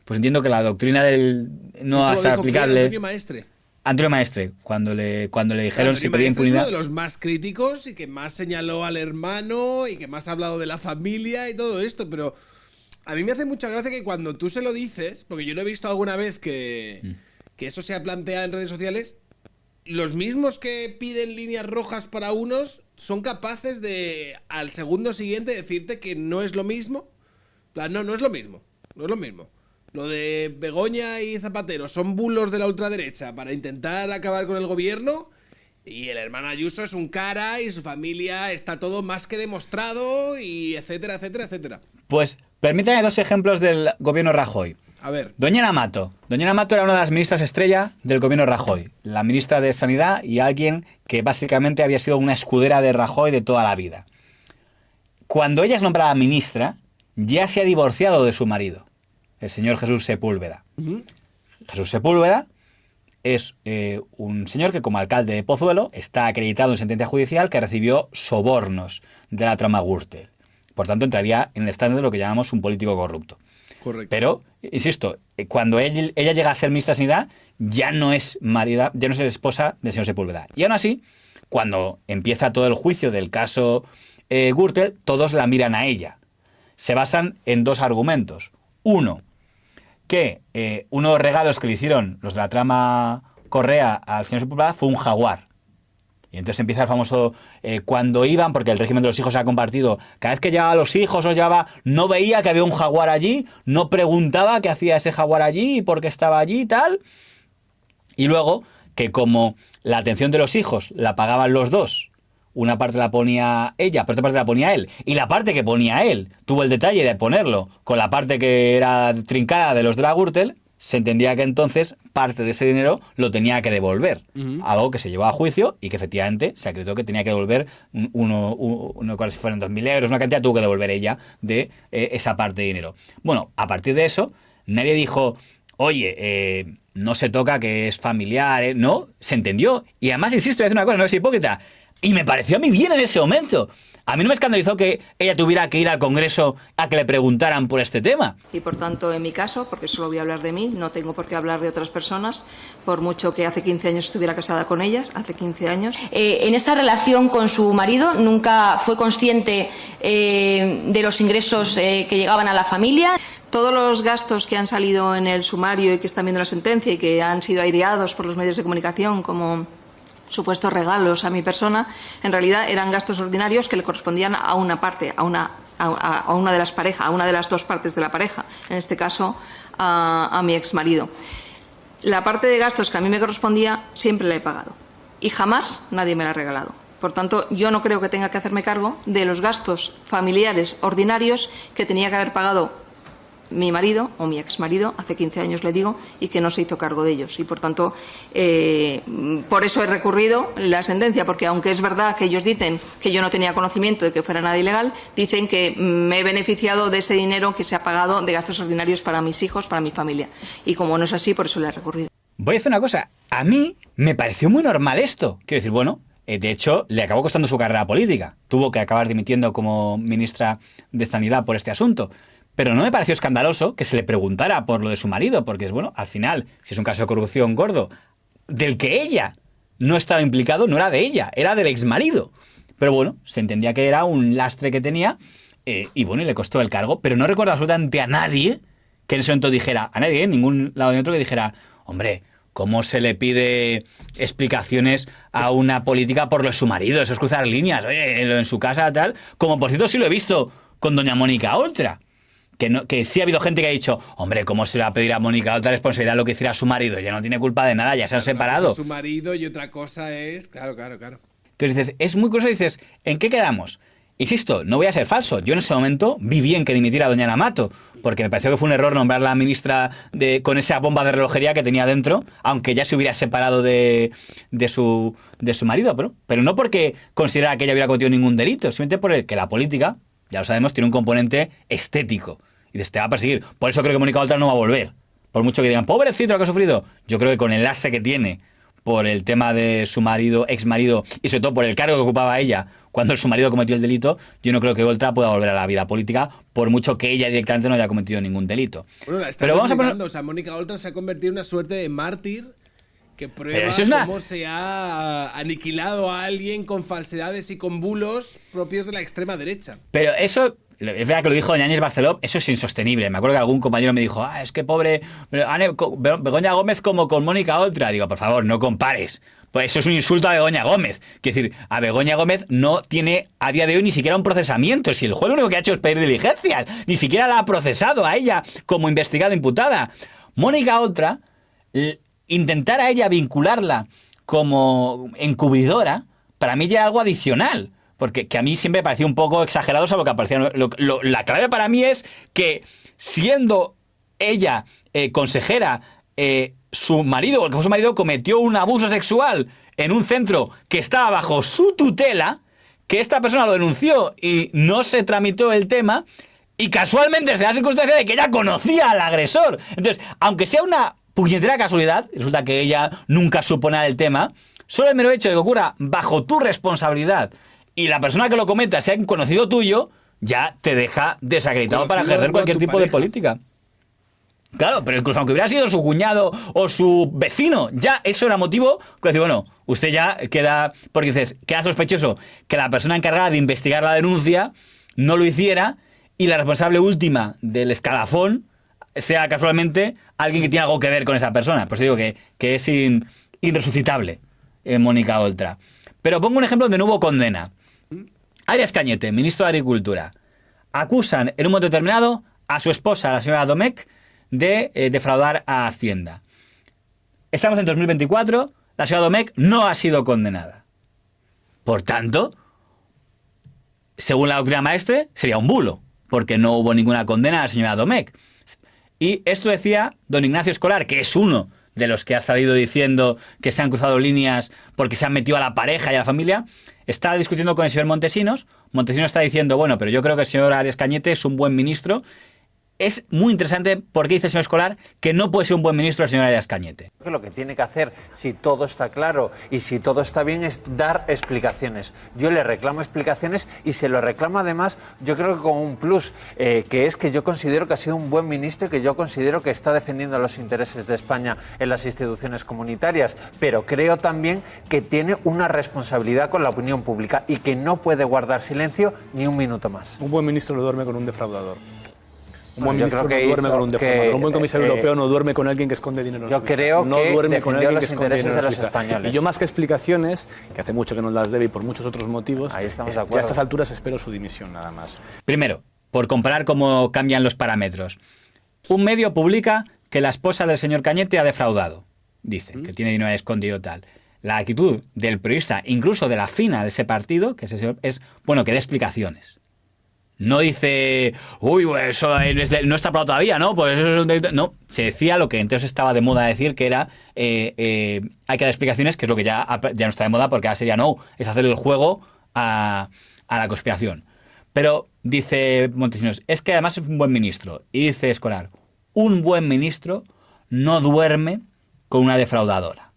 Pues entiendo que la doctrina del no va a ser aplicable. Antonio Maestre. Antonio Maestre, cuando le dijeron si pedía Maestre impunidad. es uno de los más críticos y que más señaló al hermano y que más ha hablado de la familia y todo esto. Pero a mí me hace mucha gracia que cuando tú se lo dices, porque yo lo he visto alguna vez que eso se ha planteado en redes sociales, los mismos que piden líneas rojas para unos son capaces de al segundo siguiente decirte que no es lo mismo. No es lo mismo. No es lo mismo. Lo de Begoña y Zapatero son bulos de la ultraderecha para intentar acabar con el gobierno, y el hermano Ayuso es un cara y su familia está todo más que demostrado, y etcétera, etcétera, etcétera. Pues permítame 2 ejemplos del gobierno Rajoy. A ver. Doña Ana Mato. Doña Ana Mato era una de las ministras estrella del gobierno Rajoy. La ministra de Sanidad y alguien que básicamente había sido una escudera de Rajoy de toda la vida. Cuando ella es nombrada ministra, ya se ha divorciado de su marido, el señor Jesús Sepúlveda. Jesús Sepúlveda es un señor que como alcalde de Pozuelo está acreditado en sentencia judicial que recibió sobornos de la trama Gürtel. Por tanto, entraría en el estándar de lo que llamamos un político corrupto. Correcto. Pero, insisto, cuando ella llega a ser ministra de Sanidad, ya no es marida, ya no es esposa del señor Sepúlveda. Y aún así, cuando empieza todo el juicio del caso Gürtel, todos la miran a ella. Se basan en 2 argumentos. Uno, que unos regalos que le hicieron los de la trama Correa al señor Sepúlveda fue un jaguar. Y entonces empieza el famoso, cuando iban, porque el régimen de los hijos se ha compartido, cada vez que llevaba a los hijos, no veía que había un jaguar allí, no preguntaba qué hacía ese jaguar allí y por qué estaba allí y tal. Y luego, que como la atención de los hijos la pagaban los dos, una parte la ponía ella, pero otra parte la ponía él, y la parte que ponía él tuvo el detalle de ponerlo con la parte que era trincada de los de la Gürtel, se entendía que entonces parte de ese dinero lo tenía que devolver. Algo que se llevó a juicio y que efectivamente se acreditó que tenía que devolver si fueron 2.000 euros, una cantidad tuvo que devolver ella de esa parte de dinero. Bueno, a partir de eso, nadie dijo, oye, no se toca que es familiar, no, se entendió. Y además, insisto, voy a decir una cosa, no es hipócrita, y me pareció a mí bien en ese momento. A mí no me escandalizó que ella tuviera que ir al Congreso a que le preguntaran por este tema. Y por tanto, en mi caso, porque solo voy a hablar de mí, no tengo por qué hablar de otras personas, por mucho que hace 15 años estuviera casada con ellas, hace 15 años. En esa relación con su marido, ¿nunca fue consciente de los ingresos que llegaban a la familia? Todos los gastos que han salido en el sumario y que están viendo la sentencia y que han sido aireados por los medios de comunicación como supuestos regalos a mi persona, en realidad eran gastos ordinarios que le correspondían a una parte, a una de las parejas, a una de las 2 partes de la pareja, en este caso a mi exmarido. La parte de gastos que a mí me correspondía siempre la he pagado y jamás nadie me la ha regalado. Por tanto, yo no creo que tenga que hacerme cargo de los gastos familiares ordinarios que tenía que haber pagado mi marido o mi exmarido, hace 15 años le digo, y que no se hizo cargo de ellos. Y por tanto, por eso he recurrido la sentencia, porque aunque es verdad que ellos dicen que yo no tenía conocimiento de que fuera nada ilegal, dicen que me he beneficiado de ese dinero que se ha pagado de gastos ordinarios para mis hijos, para mi familia. Y como no es así, por eso le he recurrido. Voy a decir una cosa, a mí me pareció muy normal esto. Quiero decir, bueno, de hecho, le acabó costando su carrera política. Tuvo que acabar dimitiendo como ministra de Sanidad por este asunto. Pero no me pareció escandaloso que se le preguntara por lo de su marido, porque es bueno, al final, si es un caso de corrupción gordo, del que ella no estaba implicado, no era de ella, era del exmarido. Pero bueno, se entendía que era un lastre que tenía y bueno, y le costó el cargo, pero no recuerdo absolutamente a nadie que en ese momento dijera, a nadie, en ningún lado de otro que dijera, hombre, ¿cómo se le pide explicaciones a una política por lo de su marido? Eso es cruzar líneas, oye, en su casa tal, como por cierto sí lo he visto con doña Mónica Oltra. Que sí ha habido gente que ha dicho, hombre, ¿cómo se le va a pedir a Mónica Oltra responsabilidad de lo que hiciera su marido? Ya no tiene culpa de nada, ya se han separado. Es su marido y otra cosa es... Claro. Entonces dices, es muy curioso, dices, ¿en qué quedamos? Insisto, no voy a ser falso. Yo en ese momento vi bien que dimitiera a doña Ana Mato, porque me pareció que fue un error nombrar a la ministra con esa bomba de relojería que tenía dentro, aunque ya se hubiera separado de su marido. Pero no porque considerara que ella hubiera cometido ningún delito, simplemente porque la política, ya lo sabemos, tiene un componente estético. Y te va a perseguir. Por eso creo que Mónica Oltra no va a volver. Por mucho que digan, pobrecito lo que ha sufrido. Yo creo que con el lastre que tiene por el tema de su marido, ex marido, y sobre todo por el cargo que ocupaba ella cuando su marido cometió el delito, yo no creo que Oltra pueda volver a la vida política, por mucho que ella directamente no haya cometido ningún delito. Bueno, pero vamos a poner... O sea, Mónica Oltra se ha convertido en una suerte de mártir que prueba cómo se ha aniquilado a alguien con falsedades y con bulos propios de la extrema derecha. Pero eso... Es verdad que lo dijo doña Áñez Barceló, eso es insostenible. Me acuerdo que algún compañero me dijo, es que pobre Begoña Gómez como con Mónica Oltra. Digo, por favor, no compares. Pues eso es un insulto a Begoña Gómez. Quiero decir, a Begoña Gómez no tiene a día de hoy ni siquiera un procesamiento. Si el juez lo único que ha hecho es pedir diligencias, ni siquiera la ha procesado a ella como investigada imputada. Mónica Oltra, intentar a ella vincularla como encubridora, para mí ya es algo adicional. Porque que a mí siempre me parecía un poco exagerado sobre lo que aparecía. La clave para mí es que, siendo ella consejera, su marido, o el que fue su marido, cometió un abuso sexual en un centro que estaba bajo su tutela, que esta persona lo denunció y no se tramitó el tema, y casualmente se da la circunstancia de que ella conocía al agresor. Entonces, aunque sea una puñetera casualidad, resulta que ella nunca supo nada del tema, solo el mero hecho de que ocurra bajo tu responsabilidad y la persona que lo comenta sea un conocido tuyo, ya te deja desacreditado para ejercer cualquier tipo de política. Claro, pero incluso aunque hubiera sido su cuñado o su vecino, ya eso era motivo que decir, bueno, usted ya queda, porque dices, queda sospechoso que la persona encargada de investigar la denuncia no lo hiciera y la responsable última del escalafón sea casualmente alguien que tiene algo que ver con esa persona. Por eso digo que es irresucitable Mónica Oltra. Pero pongo un ejemplo donde no hubo condena. Arias Cañete, ministro de Agricultura, acusan en un momento determinado a su esposa, la señora Domecq, de defraudar a Hacienda. Estamos en 2024, la señora Domecq no ha sido condenada. Por tanto, según la doctrina maestre, sería un bulo, porque no hubo ninguna condena a la señora Domecq. Y esto decía don Ignacio Escolar, que es uno de los que ha salido diciendo que se han cruzado líneas porque se han metido a la pareja y a la familia. Está discutiendo con el señor Montesinos. Montesinos está diciendo, bueno, pero yo creo que el señor Arias Cañete es un buen ministro. Es muy interesante porque dice el señor Escolar que no puede ser un buen ministro el señor Arias Cañete. Lo que tiene que hacer, si todo está claro y si todo está bien, es dar explicaciones. Yo le reclamo explicaciones y se lo reclamo además, yo creo que con un plus, que es que yo considero que ha sido un buen ministro y que yo considero que está defendiendo los intereses de España en las instituciones comunitarias, pero creo también que tiene una responsabilidad con la opinión pública y que no puede guardar silencio ni un minuto más. Un buen ministro no duerme con un defraudador. Un buen ministro no duerme con un defraudador. Un buen comisario europeo no duerme con alguien que esconde dinero en Suiza. Yo creo no duerme con alguien que esconde dinero de en los Suiza. españoles. Y yo, más que explicaciones, que hace mucho que no las debe y por muchos otros motivos, ahí estamos de acuerdo. Ya a estas alturas espero su dimisión nada más. Primero, por comparar cómo cambian los parámetros. Un medio publica que la esposa del señor Cañete ha defraudado. Dice que tiene dinero escondido tal. La actitud del periodista, incluso de la fina de ese partido, que es bueno, que dé explicaciones. No dice, uy, eso no está aprobado todavía, ¿no? Pues eso es un delito. No, se decía lo que entonces estaba de moda decir, que era hay que dar explicaciones, que es lo que ya no está de moda, porque ahora sería no, es hacer el juego a la conspiración. Pero dice Montesinos, es que además es un buen ministro. Y dice Escolar, un buen ministro no duerme con una defraudadora.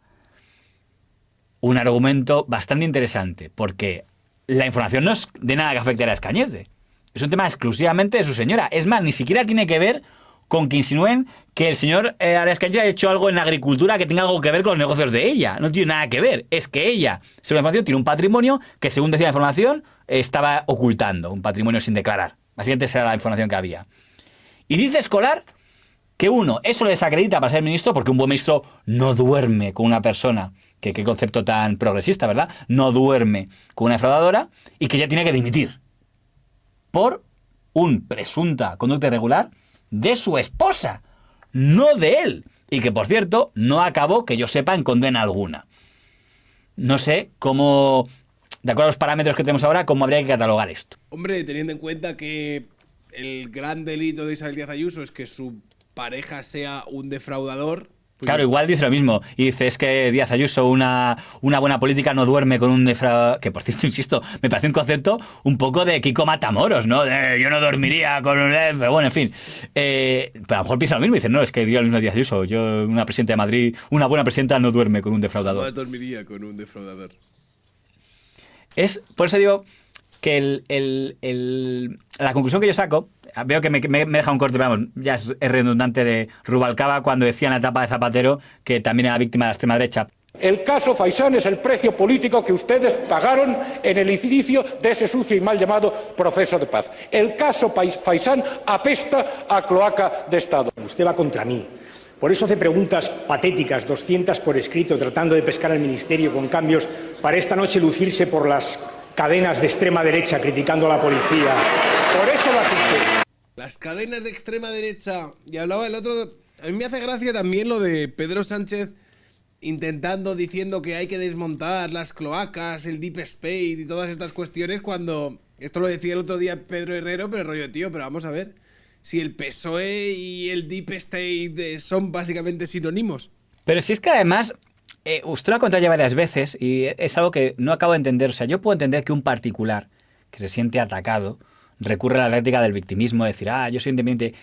Un argumento bastante interesante, porque la información no es de nada que afecte a Cañete. Es un tema exclusivamente de su señora. Es más, ni siquiera tiene que ver con que insinúen que el señor Arias Cañete ha hecho algo en la agricultura que tenga algo que ver con los negocios de ella. No tiene nada que ver. Es que ella, según la información, tiene un patrimonio que, según decía la información, estaba ocultando. Un patrimonio sin declarar. Básicamente esa era la información que había. Y dice Escolar que uno, eso le desacredita para ser ministro, porque un buen ministro no duerme con una persona, que qué concepto tan progresista, ¿verdad? No duerme con una defraudadora, y que ya tiene que dimitir por presunta conducta irregular de su esposa, no de él. Y que, por cierto, no acabó, que yo sepa, en condena alguna. No sé cómo, de acuerdo a los parámetros que tenemos ahora, cómo habría que catalogar esto. Hombre, teniendo en cuenta que el gran delito de Isabel Díaz Ayuso es que su pareja sea un defraudador... Pues claro, igual dice lo mismo. Y dice, es que Díaz Ayuso, una buena política no duerme con un defraudador. Que, por cierto, insisto, me parece un concepto un poco de Kiko Matamoros, ¿no? Yo no dormiría con un... Pero bueno, en fin. Pero a lo mejor piensa lo mismo y dice, no, es que diga lo mismo Díaz Ayuso. Yo, una presidenta de Madrid, una buena presidenta no duerme con un defraudador. No dormiría con un defraudador. Por eso digo que la conclusión que yo saco... Veo que me deja un corte, pero vamos, ya es redundante, de Rubalcaba cuando decía en la etapa de Zapatero que también era víctima de la extrema derecha. El caso Faisán es el precio político que ustedes pagaron en el inicio de ese sucio y mal llamado proceso de paz. El caso Faisán apesta a cloaca de Estado. Usted va contra mí. Por eso hace preguntas patéticas, 200 por escrito, tratando de pescar al Ministerio con cambios para esta noche lucirse por las cadenas de extrema derecha criticando a la policía. Por eso lo hace usted. Las cadenas de extrema derecha. Y hablaba el otro... A mí me hace gracia también lo de Pedro Sánchez diciendo que hay que desmontar las cloacas, el Deep State y todas estas cuestiones, cuando... Esto lo decía el otro día Pedro Herrero, pero rollo, tío, pero vamos a ver. Si el PSOE y el Deep State son básicamente sinónimos. Pero si es que además... usted lo ha contado ya varias veces y es algo que no acabo de entender. O sea, yo puedo entender que un particular que se siente atacado recurre a la táctica del victimismo, decir, yo soy independiente.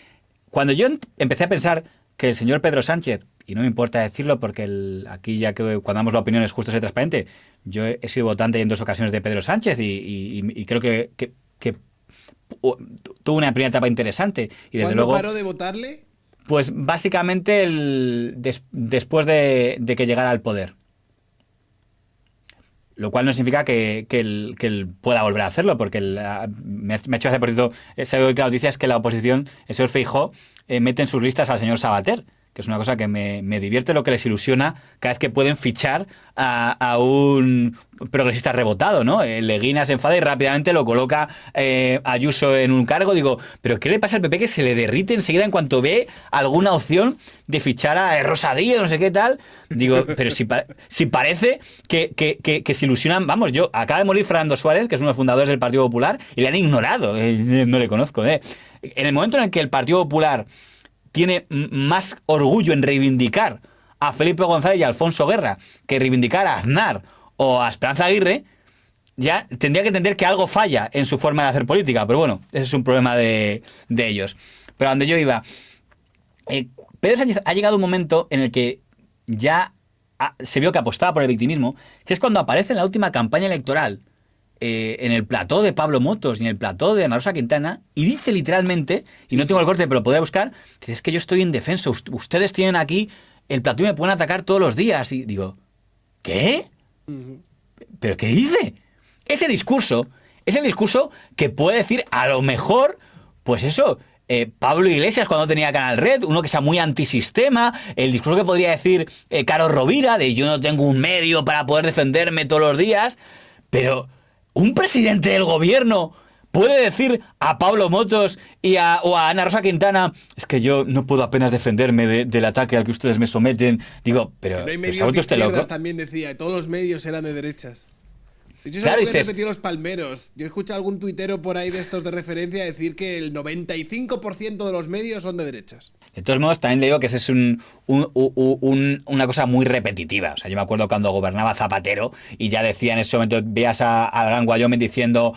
Cuando yo empecé a pensar que el señor Pedro Sánchez, y no me importa decirlo porque aquí ya que cuando damos la opinión es justo ser transparente, yo he sido votante en 2 ocasiones de Pedro Sánchez y creo que tuvo una primera etapa interesante. Y desde luego, ¿cuándo paró de votarle? Pues básicamente después de que llegara al poder. Lo cual no significa que él pueda volver a hacerlo, porque me ha hecho hace, por cierto, esa noticia es que la oposición, el señor Feijóo, mete en sus listas al señor Sabater, que es una cosa que me divierte, lo que les ilusiona cada vez que pueden fichar a un progresista rebotado, ¿no? Leguina se enfada y rápidamente lo coloca Ayuso en un cargo. Digo, ¿pero qué le pasa al PP que se le derrite enseguida en cuanto ve alguna opción de fichar a Rosa Díez, no sé qué tal? Digo, pero si parece que se ilusionan. Vamos, acaba de morir Fernando Suárez, que es uno de los fundadores del Partido Popular, y le han ignorado. No le conozco. En el momento en el que el Partido Popular tiene más orgullo en reivindicar a Felipe González y a Alfonso Guerra que reivindicar a Aznar o a Esperanza Aguirre, ya tendría que entender que algo falla en su forma de hacer política. Pero bueno, ese es un problema de ellos. Pero a donde yo iba, Pedro Sánchez ha llegado un momento en el que ya se vio que apostaba por el victimismo, que es cuando aparece en la última campaña electoral en el plató de Pablo Motos y en el plató de Ana Rosa Quintana, y dice literalmente, y no tengo el corte pero lo podría buscar, dice, es que yo estoy indefenso, ustedes tienen aquí el plató y me pueden atacar todos los días. Y digo, ¿qué? ¿Pero qué dice? Ese discurso es el discurso que puede decir a lo mejor, pues eso, Pablo Iglesias cuando tenía Canal Red, uno que sea muy antisistema, el discurso que podría decir Carlos Rovira, de yo no tengo un medio para poder defenderme todos los días. Pero ¿un presidente del gobierno puede decir a Pablo Motos o a Ana Rosa Quintana, es que yo no puedo apenas defenderme del ataque al que ustedes me someten? Digo, pero no hay medios de izquierdas, también decía, todos los medios eran de derechas. Yo sé que he repetido los palmeros. Yo he escuchado a algún tuitero por ahí de estos de referencia decir que el 95% de los medios son de derechas. De todos modos, también le digo que esa es una cosa muy repetitiva. O sea, yo me acuerdo cuando gobernaba Zapatero y ya decía en ese momento, veías a Gran Wyoming diciendo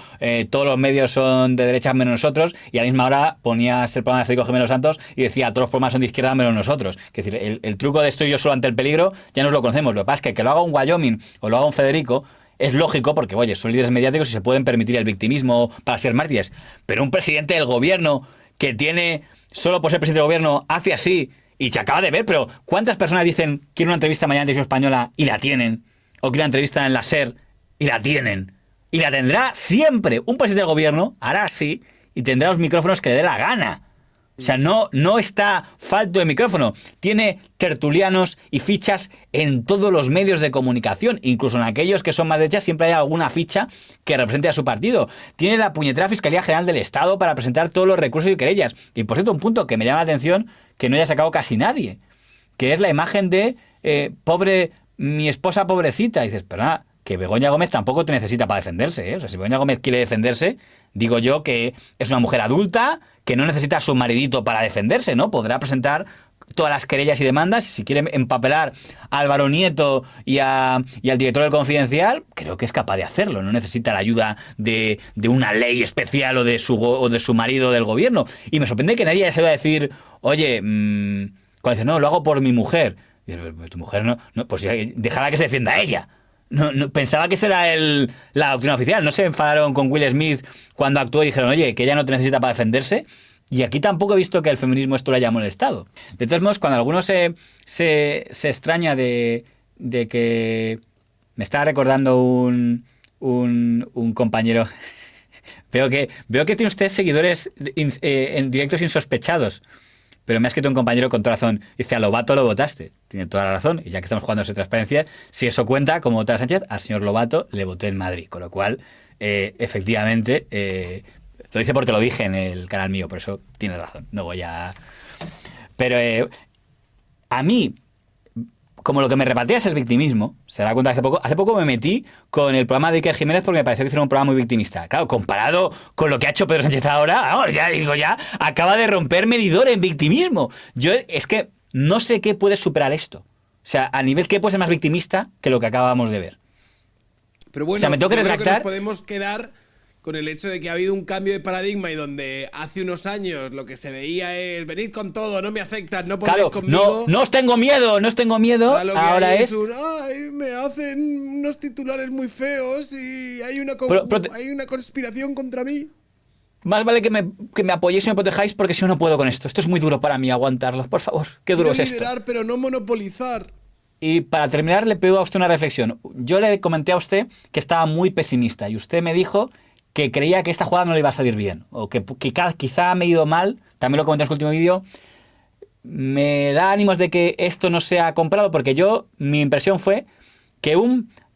todos los medios son de derechas menos nosotros, y a la misma hora ponías el programa de Federico Jiménez Santos y decía todos los programas son de izquierda menos nosotros. Es decir, el truco de estoy yo solo ante el peligro ya nos lo conocemos. Lo que pasa es que lo haga un Wyoming o lo haga un Federico es lógico porque, oye, son líderes mediáticos y se pueden permitir el victimismo para ser mártires. Pero un presidente del gobierno que tiene, solo por ser presidente del gobierno, hace así y se acaba de ver, pero ¿cuántas personas dicen quiero una entrevista mañana en Televisión Española y la tienen? O quiero una entrevista en la SER y la tienen. Y la tendrá siempre. Un presidente del gobierno hará así y tendrá los micrófonos que le dé la gana. O sea, no está falto de micrófono. Tiene tertulianos y fichas en todos los medios de comunicación. Incluso en aquellos que son más derechas siempre hay alguna ficha que represente a su partido. Tiene la puñetera Fiscalía General del Estado para presentar todos los recursos y querellas. Y por cierto, un punto que me llama la atención que no haya sacado casi nadie, que es la imagen de pobre, mi esposa pobrecita. Y dices, pero nada, que Begoña Gómez tampoco te necesita para defenderse, ¿eh? O sea, si Begoña Gómez quiere defenderse, digo yo que es una mujer adulta, que no necesita a su maridito para defenderse, ¿no? Podrá presentar todas las querellas y demandas. Si quiere empapelar a Álvaro Nieto y al director del Confidencial, creo que es capaz de hacerlo. No necesita la ayuda de una ley especial o de su marido del gobierno. Y me sorprende que nadie haya sabido decir, oye, cuando dice, no, lo hago por mi mujer. Y dice, tu mujer no, pues déjala que se defienda a ella. No, pensaba que esa era la doctrina oficial. No se enfadaron con Will Smith cuando actuó y dijeron, oye, que ella no te necesita para defenderse. Y aquí tampoco he visto que el feminismo esto le haya molestado. De todos modos, cuando alguno se extraña de que me estaba recordando un compañero, veo que tiene usted seguidores en directos insospechados. Pero me ha escrito un compañero con toda razón. Dice, a Lobato lo votaste. Tiene toda la razón. Y ya que estamos jugando esa transparencia, si eso cuenta, como votó a Sánchez, al señor Lobato le voté en Madrid. Con lo cual, efectivamente, lo dice porque lo dije en el canal mío, por eso tiene razón. No voy a... Pero a mí, como lo que me repatea es el victimismo, se da cuenta que hace poco me metí con el programa de Iker Jiménez porque me pareció que hicieron un programa muy victimista. Claro, comparado con lo que ha hecho Pedro Sánchez ahora, vamos, ya acaba de romper medidor en victimismo. Yo es que no sé qué puede superar esto. O sea, a nivel qué puede ser más victimista que lo que acabamos de ver. Pero bueno, o sea, me tengo que retractar. Nos podemos quedar con el hecho de que ha habido un cambio de paradigma y donde hace unos años lo que se veía es venid con todo, no me afectan, no podéis conmigo. No os tengo miedo, ahora es ay, me hacen unos titulares muy feos y hay una conspiración contra mí. Más vale que me apoyéis y me protejáis porque si no, no puedo con esto. Esto es muy duro para mí aguantarlo, por favor. Qué duro es esto. Quiero liderar, pero no monopolizar. Y para terminar, le pido a usted una reflexión. Yo le comenté a usted que estaba muy pesimista y usted me dijo que creía que esta jugada no le iba a salir bien, o que quizá me he ido mal, también lo comenté en su último vídeo. Me da ánimos de que esto no sea comprado, porque mi impresión fue que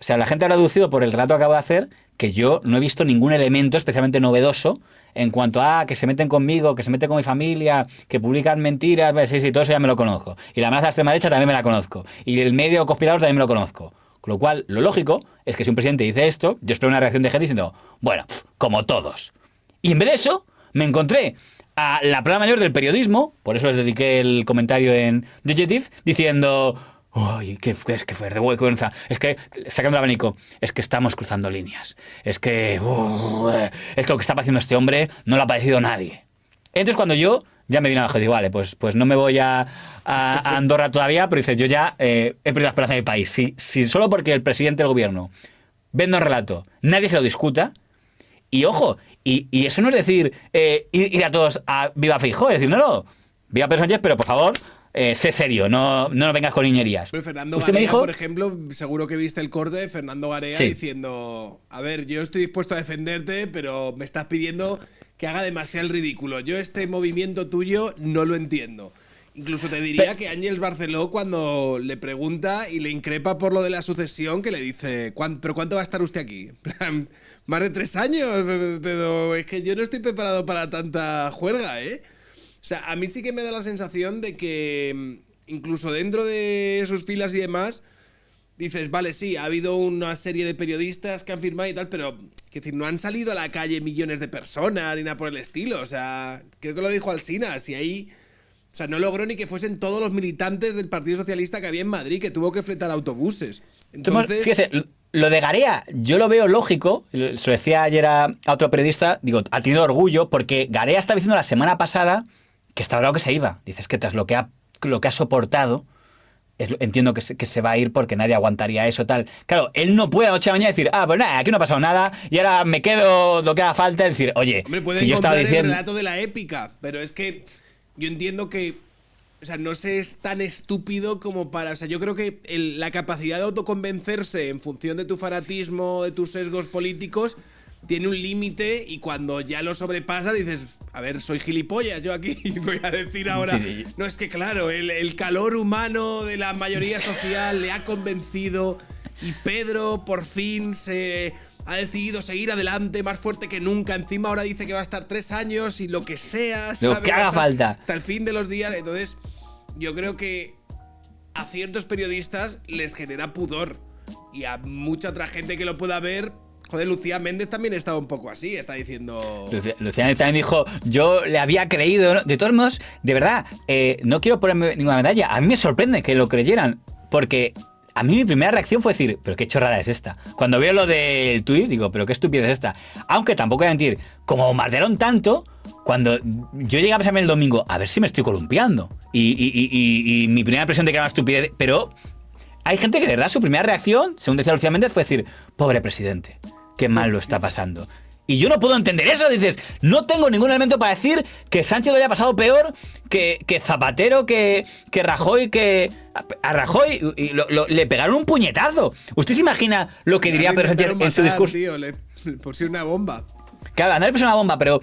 la gente ha reducido por el relato que acabo de hacer, que yo no he visto ningún elemento especialmente novedoso en cuanto a que se meten conmigo, que se meten con mi familia, que publican mentiras, sí, todo eso ya me lo conozco. Y la amenaza de extrema derecha también me la conozco. Y el medio conspirador también me lo conozco. Con lo cual, lo lógico es que si un presidente dice esto, yo espero una reacción de gente diciendo, bueno, como todos. Y en vez de eso, me encontré a la plana mayor del periodismo, por eso les dediqué el comentario en The Objective, diciendo, uy, qué vergüenza, es que, sacando el abanico, es que estamos cruzando líneas, es que lo que está haciendo este hombre no lo ha parecido nadie. Entonces cuando yo ya me vine abajo y digo, vale, pues no me voy a Andorra todavía, pero dices, yo ya he perdido la esperanza de mi país. Si solo porque el presidente del gobierno venda un relato, nadie se lo discuta, y ojo, y eso no es decir ir a todos a viva Feijóo, es decir, no, viva Pedro Sánchez, pero por favor, sé serio, no vengas con niñerías. Pero Fernando Garea, por ejemplo, seguro que viste el corte de Fernando Garea diciendo, a ver, yo estoy dispuesto a defenderte, pero me estás pidiendo que haga demasiado el ridículo. Yo este movimiento tuyo no lo entiendo. Incluso te diría que Ángels Barceló, cuando le pregunta y le increpa por lo de la sucesión, que le dice, ¿pero cuánto va a estar usted aquí? Más de 3 años, pero es que yo no estoy preparado para tanta juerga, ¿eh? O sea, a mí sí que me da la sensación de que incluso dentro de sus filas y demás, dices, vale, sí, ha habido una serie de periodistas que han firmado y tal, pero que decir, no han salido a la calle millones de personas ni nada por el estilo. O sea, creo que lo dijo Alsina, si ahí... O sea, no logró ni que fuesen todos los militantes del Partido Socialista que había en Madrid, que tuvo que fletar autobuses. Entonces... Fíjese, lo de Garea, yo lo veo lógico, se lo decía ayer a otro periodista, digo, ha tenido orgullo, porque Garea estaba diciendo la semana pasada que estaba claro que se iba. Dices que tras lo que ha soportado, entiendo que se va a ir porque nadie aguantaría eso, tal. Claro, él no puede a la noche de la mañana decir, pues nada, aquí no ha pasado nada y ahora me quedo lo que haga falta, es decir, oye, si yo estaba diciendo el relato de la épica, pero es que yo entiendo que, o sea, no se es tan estúpido como para, o sea, yo creo que la capacidad de autoconvencerse en función de tu fanatismo, de tus sesgos políticos, tiene un límite y cuando ya lo sobrepasa dices, a ver, soy gilipollas, yo aquí voy a decir ahora. Sí. No, es que claro, el calor humano de la mayoría social le ha convencido y Pedro por fin se ha decidido seguir adelante más fuerte que nunca. Encima ahora dice que va a estar 3 años y lo que sea. Lo que haga falta. Hasta el fin de los días. Entonces, yo creo que a ciertos periodistas les genera pudor. Y a mucha otra gente que lo pueda ver. Joder, Lucía Méndez también estaba un poco así, está diciendo... Lucía Méndez también dijo, yo le había creído, ¿no? De todos modos, de verdad, no quiero ponerme ninguna medalla, a mí me sorprende que lo creyeran, porque a mí mi primera reacción fue decir, pero qué chorrada es esta. Cuando veo lo del tuit, digo, pero qué estupidez es esta. Aunque tampoco voy a mentir, como bombardearon tanto, cuando yo llegué a pensarme el domingo, a ver si me estoy columpiando. Y mi primera impresión de que era una estupidez, pero hay gente que de verdad su primera reacción, según decía Lucía Méndez, fue decir, pobre presidente. Qué mal lo está pasando. Y yo no puedo entender eso. Dices, no tengo ningún elemento para decir que Sánchez lo haya pasado peor que Zapatero, que Rajoy, que... A Rajoy le pegaron un puñetazo. ¿Usted se imagina lo que diría Pedro Sánchez en su discurso? Tío, por si una bomba. Claro, no le pasa una bomba, pero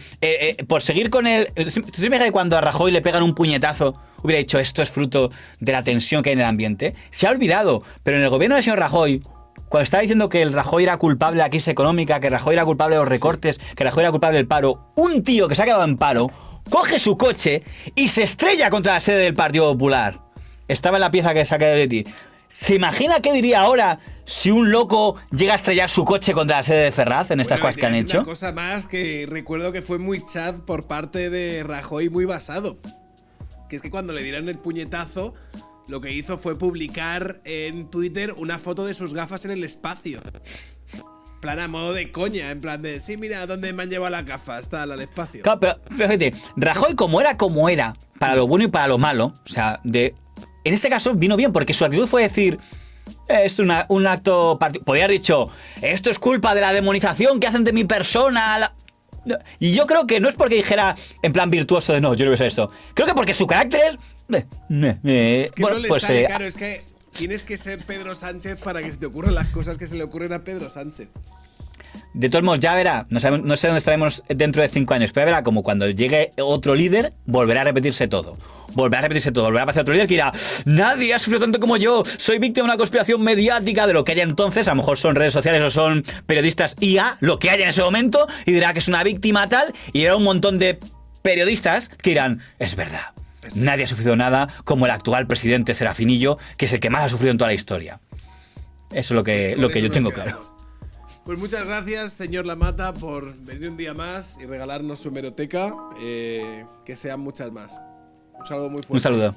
por seguir con el... ¿Tú se imaginas que cuando a Rajoy le pegan un puñetazo hubiera dicho esto es fruto de la tensión que hay en el ambiente? Se ha olvidado, pero en el gobierno del señor Rajoy... Cuando estaba diciendo que el Rajoy era culpable de la crisis económica, que Rajoy era culpable de los recortes, que Rajoy era culpable del paro, un tío que se ha quedado en paro, coge su coche y se estrella contra la sede del Partido Popular. Estaba en la pieza que se ha quedado de ti. ¿Se imagina qué diría ahora si un loco llega a estrellar su coche contra la sede de Ferraz en estas cosas que han hecho? Una cosa más que recuerdo que fue muy chat por parte de Rajoy, muy basado. Que es que cuando le dieron el puñetazo... Lo que hizo fue publicar en Twitter una foto de sus gafas en el espacio. En plan, a modo de coña, en plan de, sí, mira dónde me han llevado las gafas, está la del espacio. Claro, pero fíjate, Rajoy como era, para lo bueno y para lo malo, o sea, en este caso vino bien, porque su actitud fue decir, es un acto... Podría haber dicho, esto es culpa de la demonización que hacen de mi persona... Y yo creo que no es porque dijera en plan virtuoso de no, yo no voy a hacer esto. Creo que porque su carácter es... Es que bueno, no le pues, sale, claro, es que tienes que ser Pedro Sánchez para que se te ocurran las cosas que se le ocurren a Pedro Sánchez. De todos modos, ya verá, no sé dónde estaremos dentro de 5 años, pero verá como cuando llegue otro líder, volverá a repetirse todo. Volverá a aparecer otro líder que dirá, nadie ha sufrido tanto como yo, soy víctima de una conspiración mediática, de lo que haya entonces, a lo mejor son redes sociales o son periodistas IA, lo que haya en ese momento, y dirá que es una víctima tal, y habrá un montón de periodistas que dirán, es verdad, nadie ha sufrido nada como el actual presidente Serafinillo, que es el que más ha sufrido en toda la historia. Eso es lo que yo tengo claro. Pues muchas gracias, señor Lammata, por venir un día más y regalarnos su hemeroteca. Que sean muchas más. Un saludo muy fuerte. Un saludo.